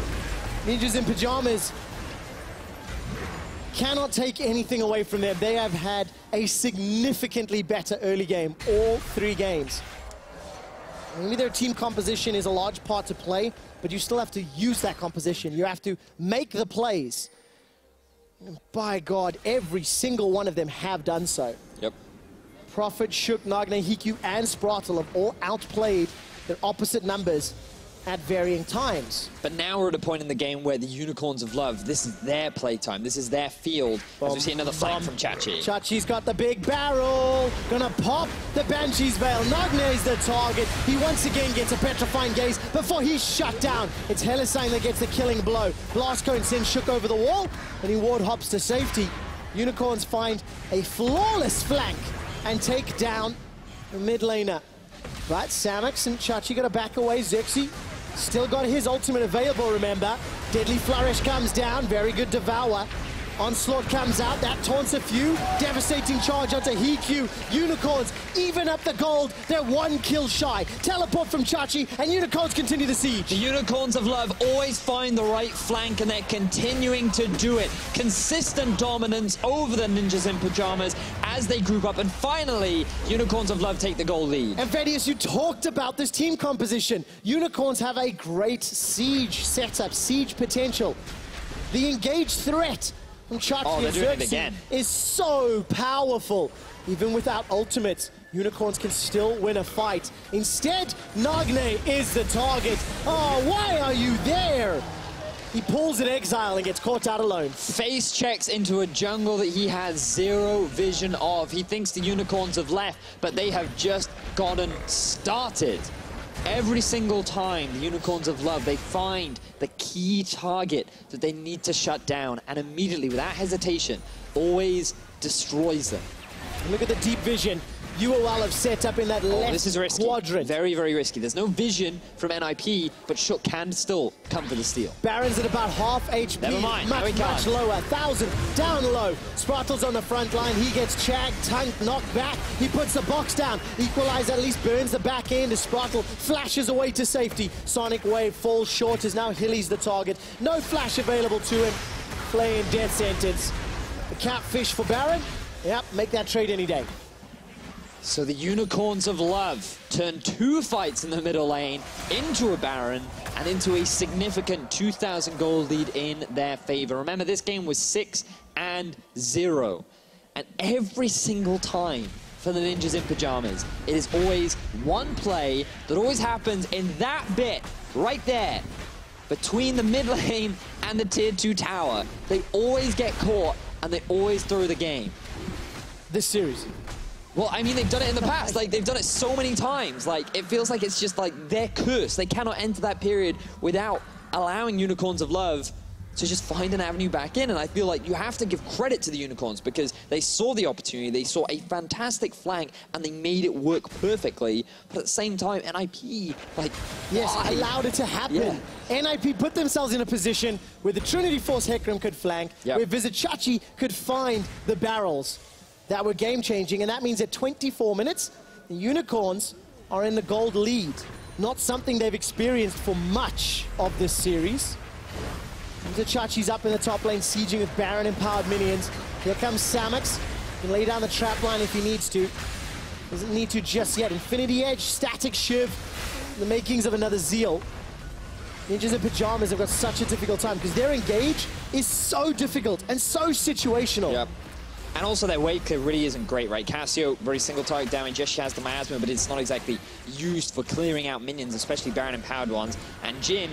Ninjas in Pyjamas cannot take anything away from them. They have had a significantly better early game, all 3 games. Maybe their team composition is a large part to play, but you still have to use that composition. You have to make the plays. And by God, every single one of them have done so. Yep. Prophet, Shook, Nagne, HeaQ, and Sprattel have all outplayed their opposite numbers at varying times. But now we're at a point in the game where the Unicorns of Love, this is their playtime, this is their field. As we see another flank from Chachi. Chachi's got the big barrel, gonna pop the Banshee's Veil. Nagne's the target. He once again gets a petrifying gaze before he's shut down. It's Hylissang that gets the killing blow. Blast Cone sends Shook over the wall, and he ward hops to safety. Unicorns find a flawless flank and take down the mid laner. But Samux and Chachi gotta back away. Xerxe still got his ultimate available, remember. Deadly Flourish comes down, very good Devour. Onslaught comes out, that taunts a few. Devastating charge onto HeaQ. Unicorns even up the gold, they're 1 kill shy. Teleport from Chachi, and Unicorns continue the siege. The Unicorns of Love always find the right flank, and they're continuing to do it. Consistent dominance over the ninjas in Pyjamas as they group up, and finally, Unicorns of Love take the goal lead. And Vedius, you talked about this team composition. Unicorns have a great siege setup, siege potential. The engaged threat from Chachi and Xerxe is so powerful. Even without ultimates, Unicorns can still win a fight. Instead, Nagne is the target. Oh, why are you there? He pulls an Exileh and gets caught out alone. Face checks into a jungle that he has zero vision of. He thinks the Unicorns have left, but they have just gotten started. Every single time the Unicorns of Love, they find the key target that they need to shut down, and immediately, without hesitation, always destroys them. Look at the deep vision. UOL have set up in that left this is risky. quadrant. Very, very risky. There's no vision from NIP, but HeaQ can still come for the steal. Baron's at about half HP. Never mind. Much lower. 1,000 down low. Sprattel's on the front line. He gets chagged, tanked, knocked back. He puts the box down. Equalize at least burns the back end as Sprattel flashes away to safety. Sonic Wave falls short as now Hilly's the target. No flash available to him. Playing death sentence. The catfish for Baron. Yep, make that trade any day. So the Unicorns of Love turn 2 fights in the middle lane into a Baron and into a significant 2,000 gold lead in their favor. Remember, this game was 6-0. And every single time for the Ninjas in Pyjamas, it is always one play that always happens in that bit right there between the mid lane and the tier 2 tower. They always get caught and they always throw the game. This series. Well, I mean, they've done it in the past. Like, they've done it so many times. Like, it feels like it's just, like, their curse. They cannot enter that period without allowing Unicorns of Love to just find an avenue back in. And I feel like you have to give credit to the Unicorns because they saw the opportunity, they saw a fantastic flank, and they made it work perfectly. But at the same time, NIP, like, yes, why? allowed it to happen. Yeah. NIP put themselves in a position where the Trinity Force Hecarim could flank, where Vizicsacsi could find the barrels that were game-changing, and that means at 24 minutes, the Unicorns are in the gold lead. Not something they've experienced for much of this series. Vizicsacsi's up in the top lane, sieging with Baron-empowered minions. Here comes Samux. He can lay down the trap line if he needs to. Doesn't need to just yet. Infinity Edge, Static Shiv, the makings of another Zeal. Ninjas in Pyjamas have got such a difficult time because their engage is so difficult and so situational. Yep. And also their wave clear really isn't great, right? Cassio, very single target damage. Yes, she has the miasma, but it's not exactly used for clearing out minions, especially Baron-empowered ones. And Jhin,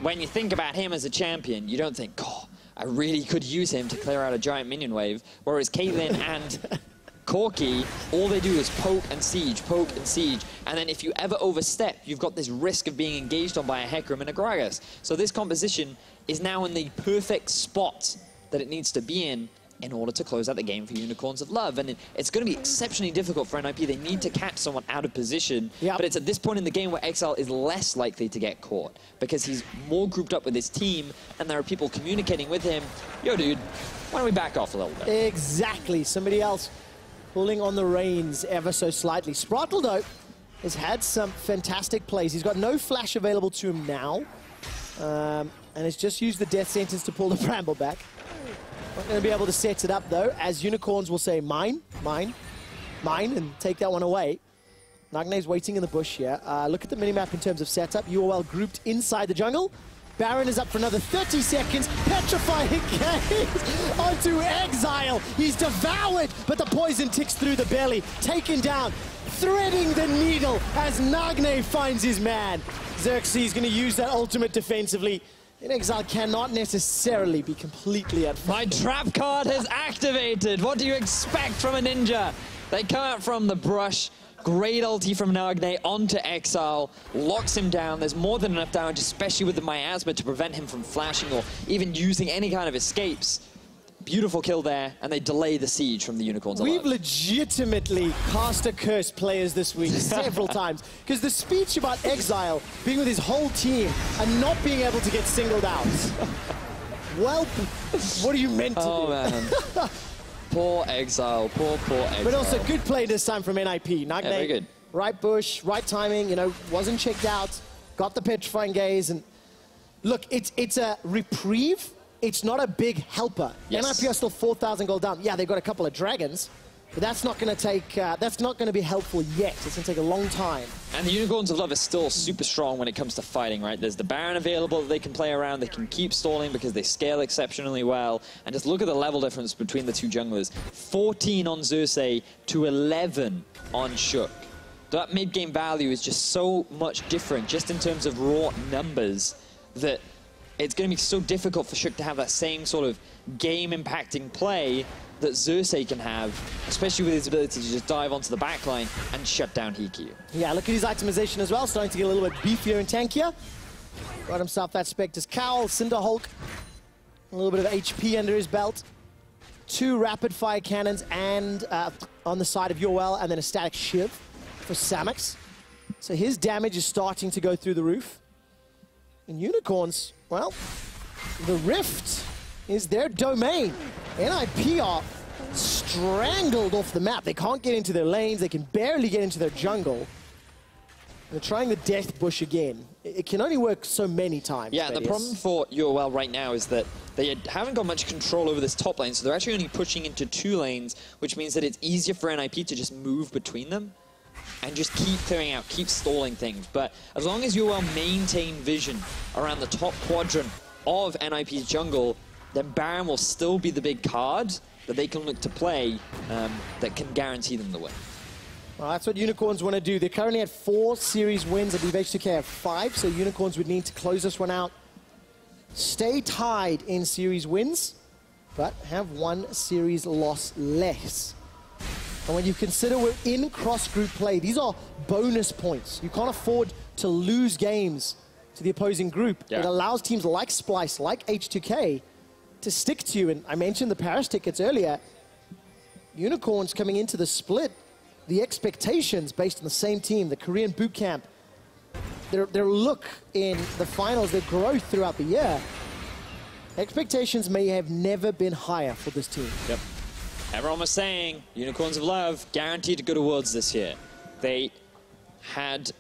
when you think about him as a champion, you don't think, oh, I really could use him to clear out a giant minion wave. Whereas Caitlyn and Corki, all they do is poke and siege. And then if you ever overstep, you've got this risk of being engaged on by a Hecarim and a Gragas. So this composition is now in the perfect spot that it needs to be in order to close out the game for Unicorns of Love. And it's going to be exceptionally difficult for NIP. They need to catch someone out of position. Yep. But it's at this point in the game where Exileh is less likely to get caught because he's more grouped up with his team and there are people communicating with him. Yo, dude, why don't we back off a little bit? Exactly. Somebody else pulling on the reins ever so slightly. Sprattel, though, has had some fantastic plays. He's got no flash available to him now. And has just used the death sentence to pull the Bramble back. Not going to be able to set it up, though, as Unicorns will say, mine, and take that one away. Nagne's waiting in the bush here. Look at the minimap in terms of setup. UOL grouped inside the jungle. Baron is up for another 30 seconds. Petrifying gaze onto Exileh. He's devoured, but the poison ticks through the belly. Taken down, threading the needle as Nagne finds his man. Xerxe is going to use that ultimate defensively. And Exileh cannot necessarily be completely at fault. My trap card has activated. What do you expect from a ninja? They come out from the brush. Great ulti from Nagne onto Exileh. Locks him down. There's more than enough damage, especially with the miasma, to prevent him from flashing or even using any kind of escapes. Beautiful kill there, and they delay the siege from the Unicorns. We've legitimately cast a curse players this week several times, because the speech about Exileh being with his whole team and not being able to get singled out. Well, what are you meant to do? Oh, man. Poor Exileh, poor Exileh. But also good play this time from NIP. Nagne, very good. Right bush, right timing, you know, wasn't checked out, got the petrifying gaze, and look, it's a reprieve. It's not a big helper. Yes. NIP are still 4,000 gold down. Yeah, they've got a couple of dragons, but that's not going to take. That's not going to be helpful yet. It's going to take a long time. And the Unicorns of Love are still super strong when it comes to fighting, right? There's the Baron available that they can play around. They can keep stalling because they scale exceptionally well. And just look at the level difference between the two junglers: 14 on Xerxe to 11 on HeaQ. That mid-game value is just so much different, just in terms of raw numbers, that it's going to be so difficult for HeaQ to have that same sort of game-impacting play that Xerxe can have, especially with his ability to just dive onto the backline and shut down HeaQ. Yeah, look at his itemization as well, starting to get a little bit beefier and tankier. Got himself that Spectre's Cowl, Cinder Hulk, a little bit of HP under his belt. 2 rapid-fire cannons and on the side of UOL, and then a static shiv for Samux. So his damage is starting to go through the roof. And Unicorns, well, the Rift is their domain. NIP are strangled off the map. They can't get into their lanes. They can barely get into their jungle. They're trying the Death Bush again. It can only work so many times. Yeah, Vedius. The problem for UOL right now is that they haven't got much control over this top lane, so they're actually only pushing into 2 lanes, which means that it's easier for NIP to just move between them and just keep clearing out, keep stalling things. But as long as UOL maintain vision around the top quadrant of NIP's jungle, then Baron will still be the big card that they can look to play that can guarantee them the win. Well, that's what Unicorns want to do. They're currently at 4 series wins. I believe H2K have 5, so Unicorns would need to close this one out. Stay tied in series wins, but have 1 series loss less. And when you consider we're in cross-group play, these are bonus points. You can't afford to lose games to the opposing group. Yeah. It allows teams like Splice, like H2K, to stick to you. And I mentioned the Paris tickets earlier. Unicorns coming into the split, the expectations based on the same team, the Korean boot camp, their look in the finals, their growth throughout the year, expectations may have never been higher for this team. Yep. Everyone was saying Unicorns of Love guaranteed to go to Worlds this year. They had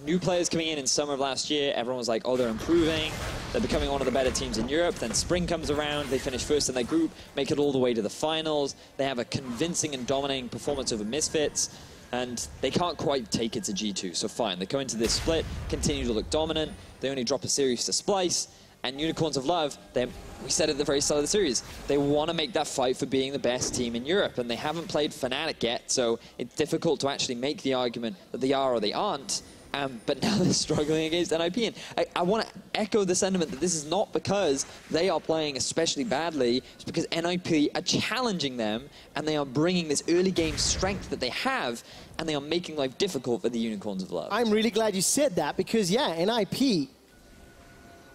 new players coming in summer of last year. Everyone was like, oh, they're improving. They're becoming one of the better teams in Europe. Then spring comes around. They finish first in their group, make it all the way to the finals. They have a convincing and dominating performance over Misfits. And they can't quite take it to G2. So fine, they go into this split, continue to look dominant. They only drop a series to Splice. And Unicorns of Love, we said at the very start of the series, they want to make that fight for being the best team in Europe. And they haven't played Fnatic yet, so it's difficult to actually make the argument that they are or they aren't. But now they're struggling against NIP. And I want to echo the sentiment that this is not because they are playing especially badly. It's because NIP are challenging them, and they are bringing this early game strength that they have, and they are making life difficult for the Unicorns of Love. I'm really glad you said that, because, yeah, NIP,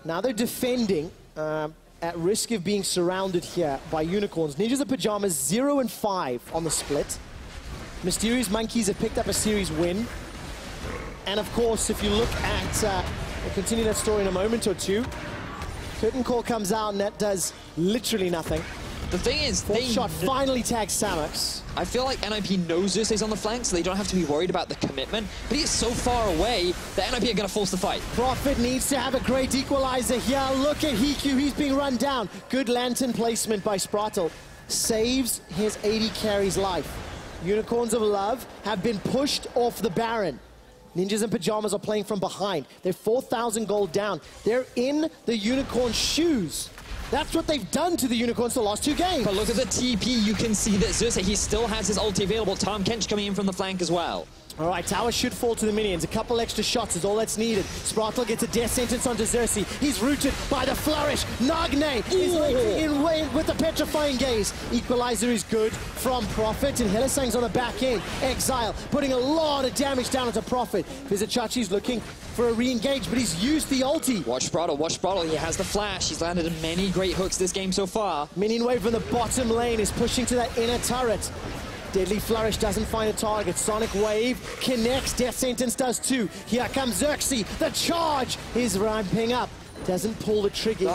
now they're defending at risk of being surrounded here by Unicorns. Ninjas of Pyjamas 0-5 on the split. Mysterious Monkeys have picked up a series win. And of course, if you look at, we'll continue that story in a moment or two. Curtain Call comes out and that does literally nothing. The thing is, shot finally tags Samux. I feel like NIP knows Xerxe's on the flank, so they don't have to be worried about the commitment. But he's so far away that NIP are going to force the fight. Prophet needs to have a great equalizer here. Look at HeaQ, he's being run down. Good lantern placement by Sprattel. Saves his AD carry's life. Unicorns of Love have been pushed off the Baron. Ninjas in Pyjamas are playing from behind. They're 4,000 gold down. They're in the Unicorn shoes. That's what they've done to the Unicorns the last 2 games. But look at the TP. You can see that Xerxe, he still has his ulti available. Tahm Kench coming in from the flank as well. All right, tower should fall to the minions. A couple extra shots is all that's needed. Sprattel gets a death sentence onto Xerxe. He's rooted by the flourish. Nagne is in with the petrifying gaze. Equalizer is good from Prophet, and Hylissang's on the back end. Exileh putting a lot of damage down onto Prophet. Vizicsacsi's looking for a re-engage, but he's used the ulti. Watch Sprattel. He has the flash. He's landed many great hooks this game so far. Minion wave from the bottom lane is pushing to that inner turret. Deadly Flourish doesn't find a target. Sonic Wave connects. Death Sentence does too. Here comes Xerxe. The charge is ramping up. Doesn't pull the trigger.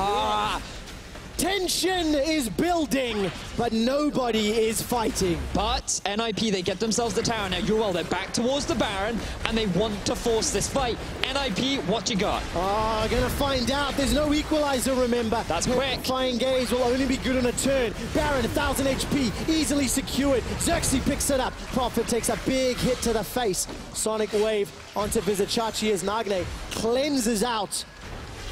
Tension is building, but nobody is fighting. But NIP, they get themselves the tower. Now UOL, they're back towards the Baron, and they want to force this fight. NIP, what you got? Gonna find out. There's no equalizer, remember. That's quick. Flying Gaze will only be good on a turn. Baron, 1,000 HP, easily secured. Xerxe picks it up. Prophet takes a big hit to the face. Sonic Wave onto Vizicsacsi as Nagne cleanses out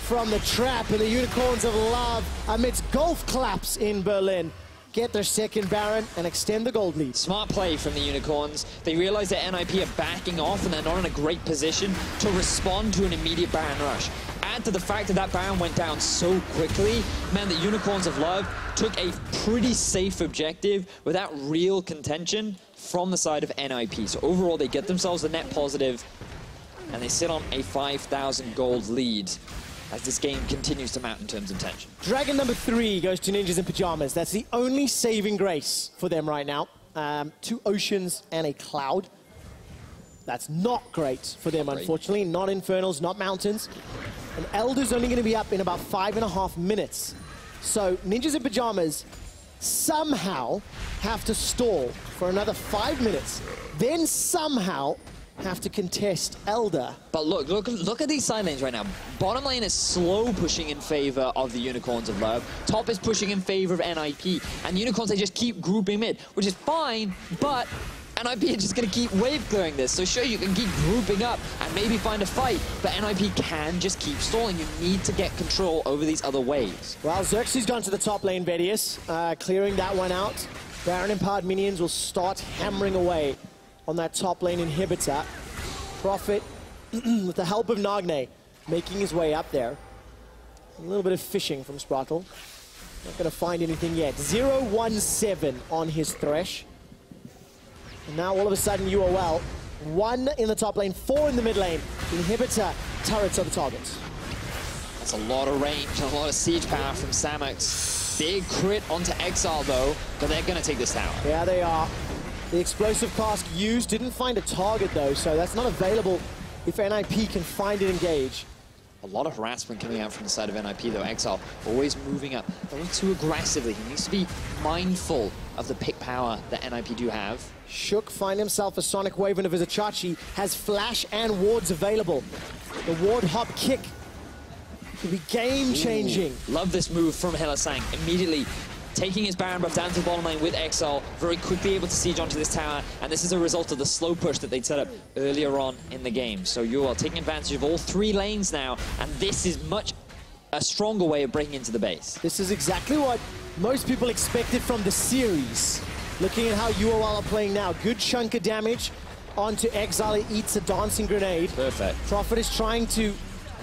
from the trap, and the Unicorns of Love, amidst golf claps in Berlin, get their second Baron and extend the gold lead. Smart play from the Unicorns. They realize that NIP are backing off and they're not in a great position to respond to an immediate Baron rush. Add to the fact that that Baron went down so quickly, man, the Unicorns of Love took a pretty safe objective without real contention from the side of NIP. So overall, they get themselves a net positive, and they sit on a 5,000 gold lead. as this game continues to mount in terms of tension. Dragon number 3 goes to Ninjas in Pyjamas. That's the only saving grace for them right now. 2 oceans and a cloud. That's not great for them, unfortunately. Not Infernals, not Mountains. And Elder's only going to be up in about 5.5 minutes. So Ninjas in Pyjamas somehow have to stall for another 5 minutes, then somehow have to contest Elder. But look at these side lanes right now. Bottom lane is slow pushing in favor of the Unicorns of Love. Top is pushing in favor of NIP. And Unicorns, they just keep grouping mid, which is fine, but NIP is just going to keep wave clearing this. So sure, you can keep grouping up and maybe find a fight, but NIP can just keep stalling. You need to get control over these other waves. Well, Xerxe's gone to the top lane, Vedius, clearing that one out. Baron Empowered minions will start hammering away on that top lane inhibitor. Prophet, with the help of Nagne, making his way up there. A little bit of fishing from Sprattel. Not going to find anything yet. 0-1-7 on his Thresh. And now all of a sudden UOL, 1 in the top lane, 4 in the mid lane. Inhibitor turrets on the targets. That's a lot of range and a lot of siege power from Samux. Big crit onto Exileh though, but they're going to take this tower. Yeah, they are. The explosive cask used, didn't find a target though, so that's not available if NIP can find it engage. A lot of harassment coming out from the side of NIP though. Exileh always moving up a little too aggressively. He needs to be mindful of the pick power that NIP do have. Shook find himself a Sonic Wave, and a Vizicsacsi has flash and wards available. The ward hop kick could be game-changing. Love this move from Hylissang. Immediately taking his Baron buff down to the bottom lane with Exileh, very quickly able to siege onto this tower, and this is a result of the slow push that they set up earlier on in the game. So UOL taking advantage of all 3 lanes now, and this is much a stronger way of breaking into the base. This is exactly what most people expected from the series. Looking at how UOL are playing now, good chunk of damage onto Exileh, eats a dancing grenade. Perfect. Prophet is trying to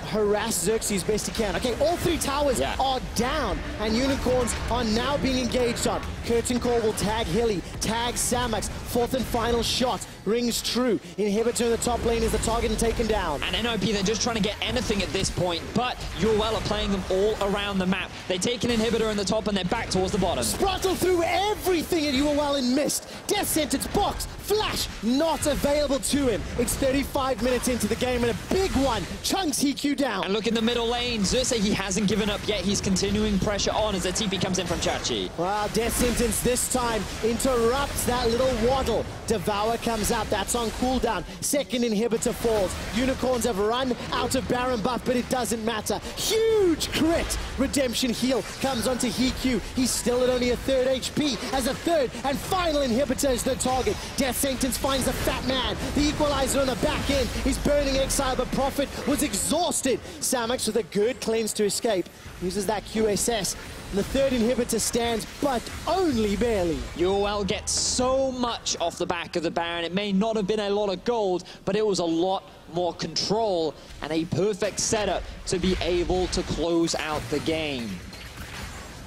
harass Xerxe as best he can. Okay, all 3 towers are down, and Unicorns are now being engaged on. Curtain Call will tag Hilly, tag Samux, 4th and final shot, rings true. Inhibitor in the top lane is the target and taken down. And NIP, they're just trying to get anything at this point, but UOL are playing them all around the map. They take an inhibitor in the top and they're back towards the bottom. Sprattel threw everything at UOL and missed. Death Sentence, box, flash, not available to him. It's 35 minutes into the game and a big one chunks HeaQ down. And look in the middle lane, Xerxe, he hasn't given up yet. He's continuing pressure on as the TP comes in from Chachi. Well, Death Sentence this time interrupts that little waddle. Devour comes out, that's on cooldown. Second inhibitor falls. Unicorns have run out of Baron buff, but it doesn't matter. Huge crit! Redemption heal comes onto HeaQ. He's still at only a 3rd HP as a 3rd and final inhibitor is the target. Death Sentence finds the fat man. The equalizer on the back end is burning Exileh, but Prophet was exhausted. Samux with a good cleanse to escape. Uses that QSS. And the 3rd inhibitor stands, but only barely. UOL gets so much off the back of the Baron. It may not have been a lot of gold, but it was a lot more control and a perfect setup to be able to close out the game.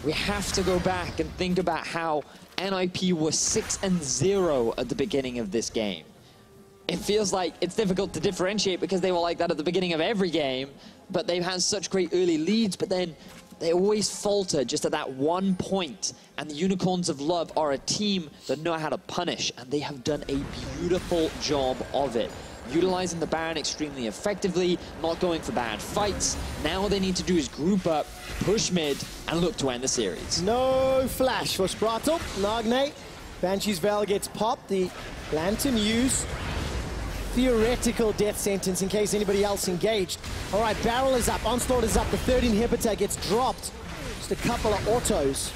We have to go back and think about how NIP was 6-0 at the beginning of this game. It feels like it's difficult to differentiate because they were like that at the beginning of every game, but they've had such great early leads, but then they always falter just at that one point. And the Unicorns of Love are a team that know how to punish, and they have done a beautiful job of it. Utilizing the Baron extremely effectively, not going for bad fights. Now all they need to do is group up, push mid, and look to end the series. No flash for Sprattel. Nagne, Banshee's Veil gets popped. The Lantern use theoretical Death Sentence in case anybody else engaged. All right, Barrel is up, Onslaught is up, the 3rd inhibitor gets dropped. Just a couple of autos.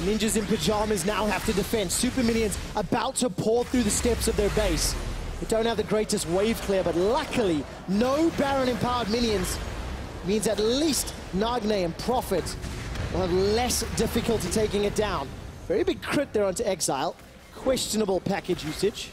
Ninjas in Pyjamas now have to defend. Super Minions about to pour through the steps of their base. They don't have the greatest wave clear, but luckily, no Baron Empowered minions means at least Nagne and Prophet will have less difficulty taking it down. Very big crit there onto Exileh. Questionable package usage.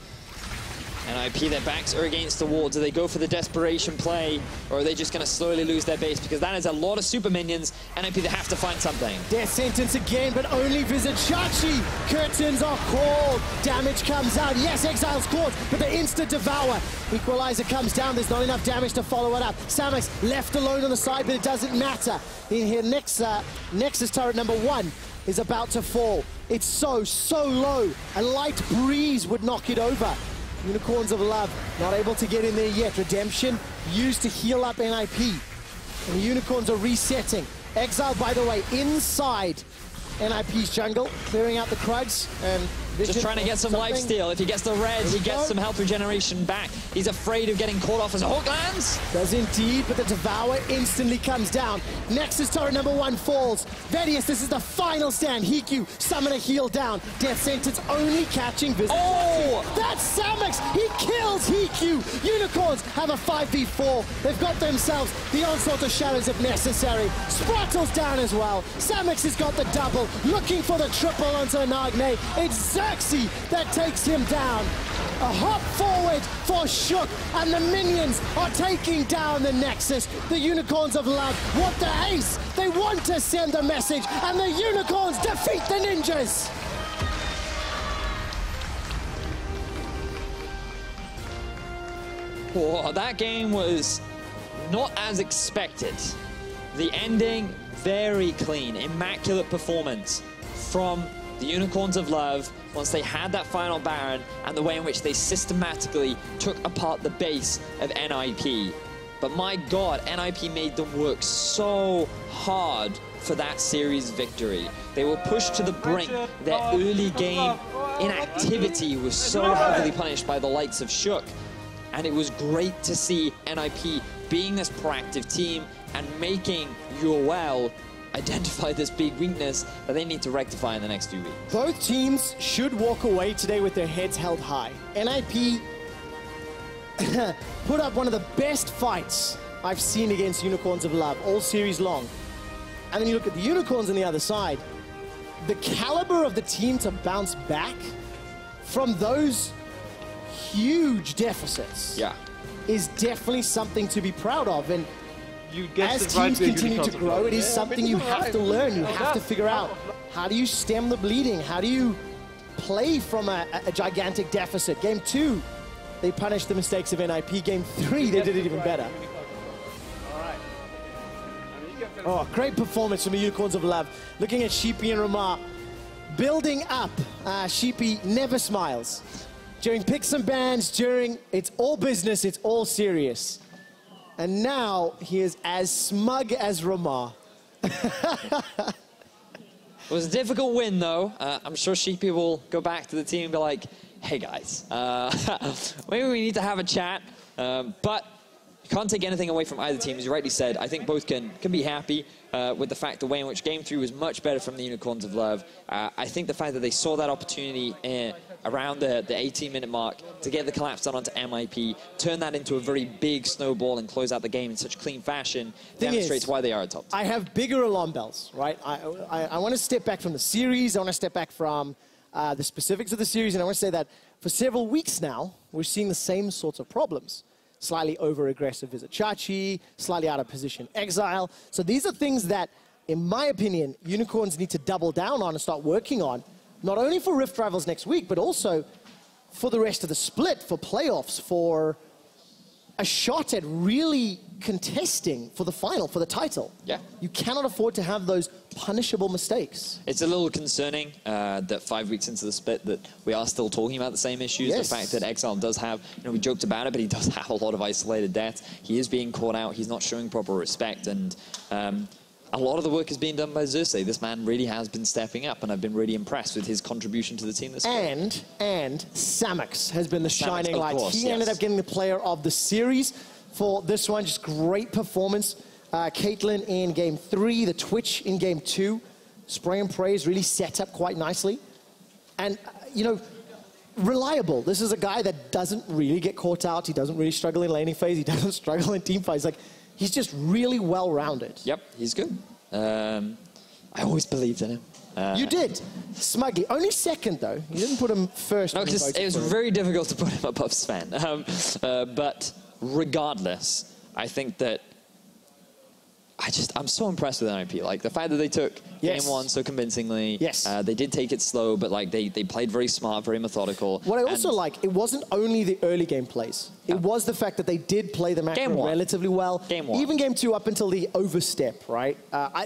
NIP, their backs are against the wall. Do they go for the desperation play, or are they just going to slowly lose their base? Because that is a lot of super minions. NIP, they have to find something. Death sentence again, but only Vizicsacsi. Curtains are called. Damage comes out. Yes, Exile's caught, but the instant devour. Equalizer comes down. There's not enough damage to follow it up. Samux left alone on the side, but it doesn't matter. In here, Nexus turret number 1 is about to fall. It's so low. A light breeze would knock it over. Unicorns of Love not able to get in there yet. Redemption used to heal up NIP. And the Unicorns are resetting. Exile, by the way, inside NIP's jungle, clearing out the Krugs and just trying to get some lifesteal. If he gets the red, he gets some health regeneration back. He's afraid of getting caught off as a hook lands. Does indeed, but the Devour instantly comes down. Nexus turret number 1 falls. Vedius, this is the final stand. HeaQ, summon a heal down. Death sentence only catching Vizicsacsi. Oh! That's Samux! He kills HeaQ! Unicorns have a 5v4. They've got themselves the onslaught of shadows if necessary. Sprattel's down as well. Samux has got the double, looking for the triple onto Nagne. It's Xerxe that takes him down. A hop forward for Shook, and the minions are taking down the Nexus. The Unicorns of Love want the ace. They want to send a message, and the Unicorns defeat the Ninjas. Oh, that game was not as expected. The ending, very clean, immaculate performance from the Unicorns of Love once they had that final Baron, and the way in which they systematically took apart the base of NIP. But my God, NIP made them work so hard for that series victory. They were pushed to the brink. Their early game inactivity was so heavily punished by the likes of Shook. And it was great to see NIP being this proactive team and making UOL identify this big weakness that they need to rectify in the next few weeks. Both teams should walk away today with their heads held high. NIP put up one of the best fights I've seen against Unicorns of Love all series long. And then you look at the Unicorns on the other side. The caliber of the team to bounce back from those huge deficits is definitely something to be proud of. And as teams continue to grow, it is something you have to learn. You have to figure out, how do you stem the bleeding? How do you play from a gigantic deficit? Game 2, they punished the mistakes of NIP. Game 3, they did it even better. Oh, great performance from the Unicorns of Love. Looking at Sheepy and Ramar, building up. Sheepy never smiles. During picks and bans, during it's all business, it's all serious. And now he is as smug as Ramar. It was a difficult win, though. I'm sure Sheepy will go back to the team and be like, hey, guys, maybe we need to have a chat. But you can't take anything away from either team. As you rightly said, I think both can be happy with the fact the way in which Game 3 was much better from the Unicorns of Love. I think the fact that they saw that opportunity around the 18-minute mark to get the collapse done onto MIP, turn that into a very big snowball and close out the game in such clean fashion, demonstrates why they are a top team. I have bigger alarm bells, right? I want to step back from the series. I want to step back from the specifics of the series, and I want to say that for several weeks now, we're seeing the same sorts of problems. Slightly over-aggressive Vizicsacsi, slightly out of position Exile. So these are things that, in my opinion, Unicorns need to double down on and start working on, not only for Rift Rivals next week, but also for the rest of the split, for playoffs, for a shot at really contesting for the final, for the title. Yeah. You cannot afford to have those punishable mistakes. It's a little concerning that 5 weeks into the split that we are still talking about the same issues. Yes. The fact that Exile does have, we joked about it, but he does have a lot of isolated deaths. He is being caught out. He's not showing proper respect. And a lot of the work is being done by Xerxe. This man really has been stepping up, and I've been really impressed with his contribution to the team this split. And Samux has been the shining light. He ended up getting the player of the series for this one. Just great performance. Caitlyn in Game 3, the Twitch in Game 2. Spray and Praise really set up quite nicely. And, reliable. This is a guy that doesn't really get caught out. He doesn't really struggle in laning phase. He doesn't struggle in team fights. Like, he's just really well-rounded. Yep, he's good. I always believed in him. You did. Smugly. Only second, though. You didn't put him first. No, because it was very difficult to put him above Sven. But regardless, I think that I'm so impressed with NIP. Like, the fact that they took game one so convincingly. Yes. They did take it slow, but like they played very smart, very methodical. What I also like, it wasn't only the early game plays. It was the fact that they did play the macro relatively well. Game one. Even game 2 up until the overstep, right?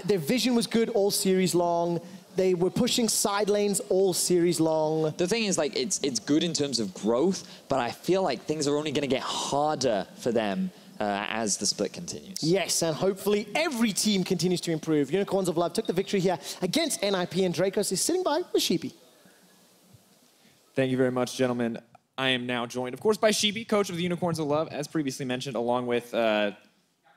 Their vision was good all series long. They were pushing side lanes all series long. The thing is, like, it's good in terms of growth, but I feel like things are only going to get harder for them as the split continues. Yes, and hopefully every team continues to improve. Unicorns of Love took the victory here against NIP, and Dracos is sitting by with Sheepy. Thank you very much, gentlemen. I am now joined, of course, by Sheepy, coach of the Unicorns of Love, as previously mentioned, along with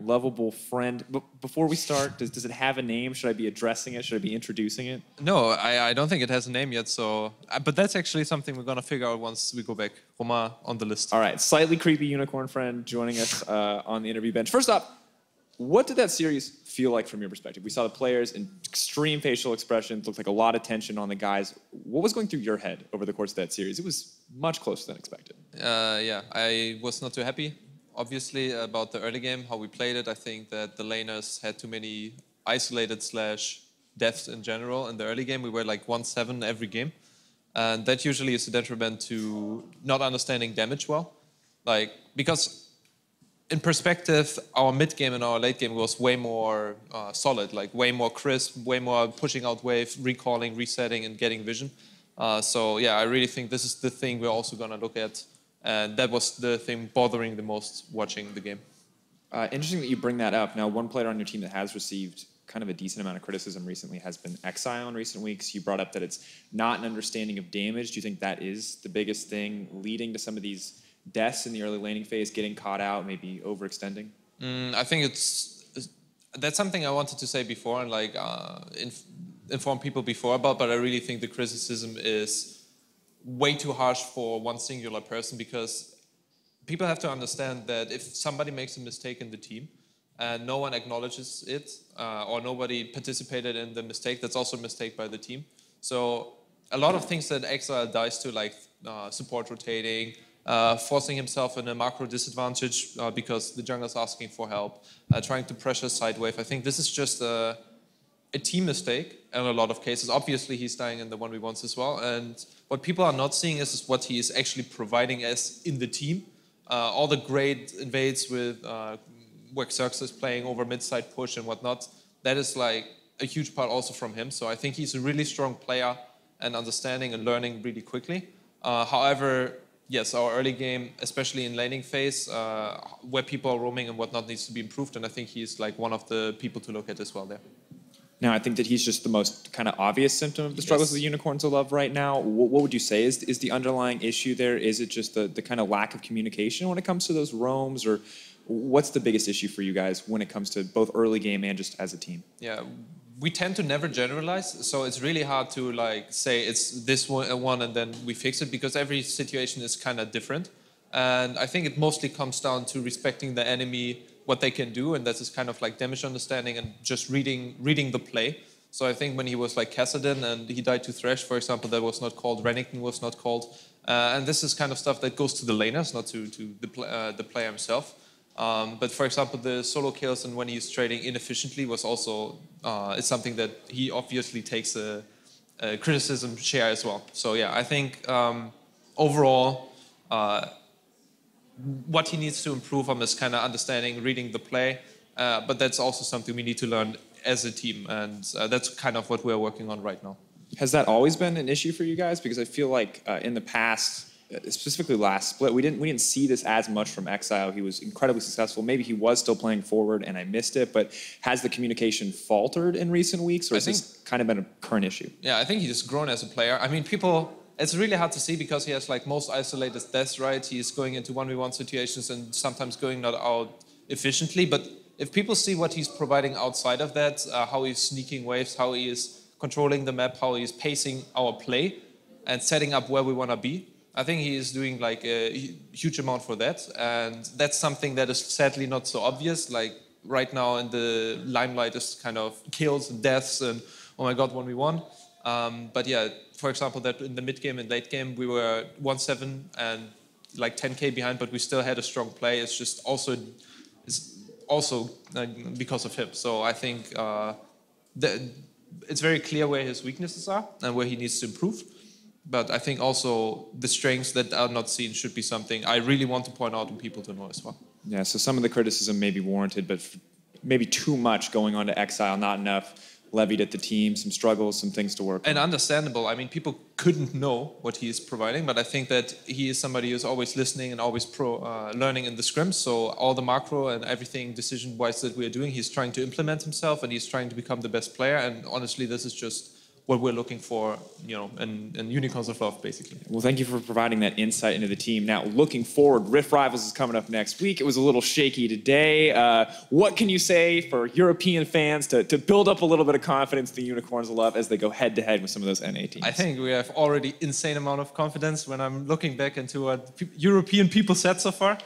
lovable friend. But before we start, does it have a name? Should I be addressing it? Should I be introducing it? No, I don't think it has a name yet. So, but that's actually something we're gonna figure out once we go back. Roma on the list. All right, slightly creepy unicorn friend joining us on the interview bench. First up, what did that series feel like from your perspective? We saw the players in extreme facial expressions, looked like a lot of tension on the guys. What was going through your head over the course of that series? It was much closer than expected. Yeah, I was not too happy. Obviously, about the early game, how we played it. I think that the laners had too many isolated / deaths in general. In the early game, we were like 1-7 every game. And that usually is a detriment to not understanding damage well. Like, because in perspective, our mid game and our late game was way more solid, like way more crisp, way more pushing out wave, recalling, resetting, and getting vision. So yeah, I really think this is the thing we're also gonna look at. And that was the thing bothering the most watching the game. Interesting that you bring that up. Now, one player on your team that has received kind of a decent amount of criticism recently has been Exileh in recent weeks. You brought up that it's not an understanding of damage. Do you think that is the biggest thing leading to some of these deaths in the early laning phase, getting caught out, maybe overextending? I think that's something I wanted to say before and like inform people before about, but I really think the criticism is way too harsh for one singular person, because people have to understand that if somebody makes a mistake in the team and no one acknowledges it or nobody participated in the mistake, that's also a mistake by the team. So a lot of things that Exileh does to, like support rotating, forcing himself in a macro disadvantage because the jungler's asking for help, trying to pressure side wave. I think this is just a team mistake in a lot of cases. Obviously, he's dying in the 1v1s as well. And what people are not seeing is what he is actually providing as in the team. All the great invades with where Xerxe is playing over mid-side push and whatnot, that is like a huge part also from him. So I think he's a really strong player and understanding and learning really quickly. However, yes, our early game, especially in laning phase, where people are roaming and whatnot, needs to be improved. And I think he's like one of the people to look at as well there. Now, I think that he's just the most kind of obvious symptom of the struggles of the Unicorns of Love right now. What would you say is the underlying issue there? Is it just the kind of lack of communication when it comes to those roams? Or what's the biggest issue for you guys when it comes to both early game and just as a team? Yeah, we tend to never generalize. So it's really hard to like say it's this one and then we fix it, because every situation is kind of different. And I think it mostly comes down to respecting the enemy, what they can do, and that is kind of like damage understanding and just reading the play. So I think when he was like Kassadin and he died to Thresh, for example, that was not called, Renekton was not called. And this is kind of stuff that goes to the laners, not to the player himself. But for example, the solo kills and when he's trading inefficiently was also it's something that he obviously takes a criticism share as well. So yeah, I think overall, what he needs to improve on is kind of understanding, reading the play, but that's also something we need to learn as a team, and that's kind of what we're working on right now. Has that always been an issue for you guys? Because I feel like in the past, specifically last split, we didn't see this as much from Exileh. He was incredibly successful. Maybe he was still playing forward and I missed it, but has the communication faltered in recent weeks, or has this kind of been a current issue? Yeah, I think he's grown as a player. I mean, it's really hard to see because he has like most isolated deaths, right? He's going into 1v1 situations and sometimes going not out efficiently. But if people see what he's providing outside of that, how he's sneaking waves, how he is controlling the map, how he's pacing our play and setting up where we want to be, I think he is doing like a huge amount for that. And that's something that is sadly not so obvious. Like right now in the limelight is kind of kills and deaths and oh my god, 1v1. But yeah, for example, that in the mid game and late game, we were 1-7 and like 10k behind, but we still had a strong play. It's just also, because of him. So I think it's very clear where his weaknesses are and where he needs to improve. But I think also the strengths that are not seen should be something I really want to point out and people to know as well. Yeah, so some of the criticism may be warranted, but maybe too much going on to Exileh, not enough levied at the team, some struggles, some things to work on. And understandable. I mean, people couldn't know what he is providing, but I think that he is somebody who's always listening and always learning in the scrims. So all the macro and everything decision-wise that we're doing, he's trying to implement himself and he's trying to become the best player. And honestly, this is just what we're looking for, you know, in Unicorns of Love, basically. Well, thank you for providing that insight into the team. Now, looking forward, Rift Rivals is coming up next week. It was a little shaky today. What can you say for European fans to build up a little bit of confidence in the Unicorns of Love as they go head-to-head with some of those NA teams? I think we have already insane amount of confidence when I'm looking back into what European people said so far.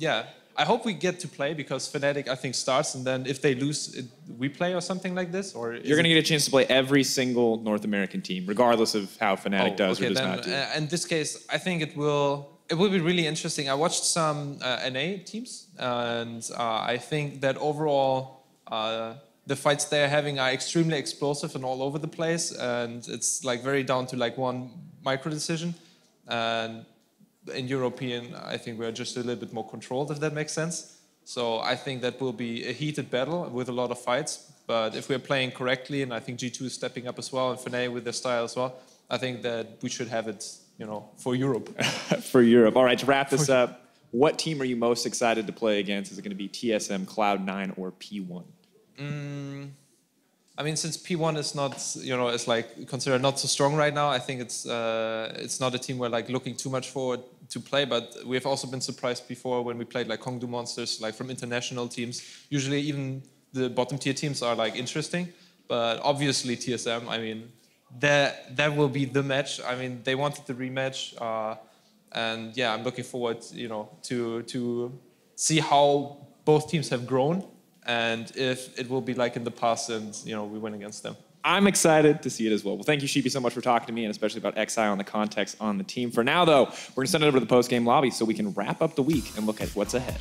Yeah. I hope we get to play because Fnatic, I think, starts, and then if they lose, we play or something like this? Or you're going to get a chance to play every single North American team, regardless of how Fnatic does or does not do. In this case, I think it will be really interesting. I watched some NA teams, and I think that overall the fights they're having are extremely explosive and all over the place, and it's like very down to like one micro decision. And in European, I think we're just a little bit more controlled, if that makes sense. So I think that will be a heated battle with a lot of fights. But if we're playing correctly, and I think G2 is stepping up as well, and Fnatic with their style as well, I think that we should have it, you know, for Europe. For Europe. All right, to wrap this up, what team are you most excited to play against? Is it going to be TSM, Cloud9, or P1? I mean, since P1 is not, you know, it's like considered not so strong right now, I think it's not a team we're like looking too much forward to play, but we've also been surprised before when we played like Hongdu Monsters, like from international teams. Usually even the bottom tier teams are like interesting, but obviously TSM, I mean, that will be the match. I mean, they wanted the rematch, and yeah, I'm looking forward, you know, to see how both teams have grown, and if it will be like in the past and, you know, we win against them. I'm excited to see it as well. Well, thank you, Sheepy, so much for talking to me, and especially about Exileh and the context on the team. For now, though, we're going to send it over to the post-game lobby so we can wrap up the week and look at what's ahead.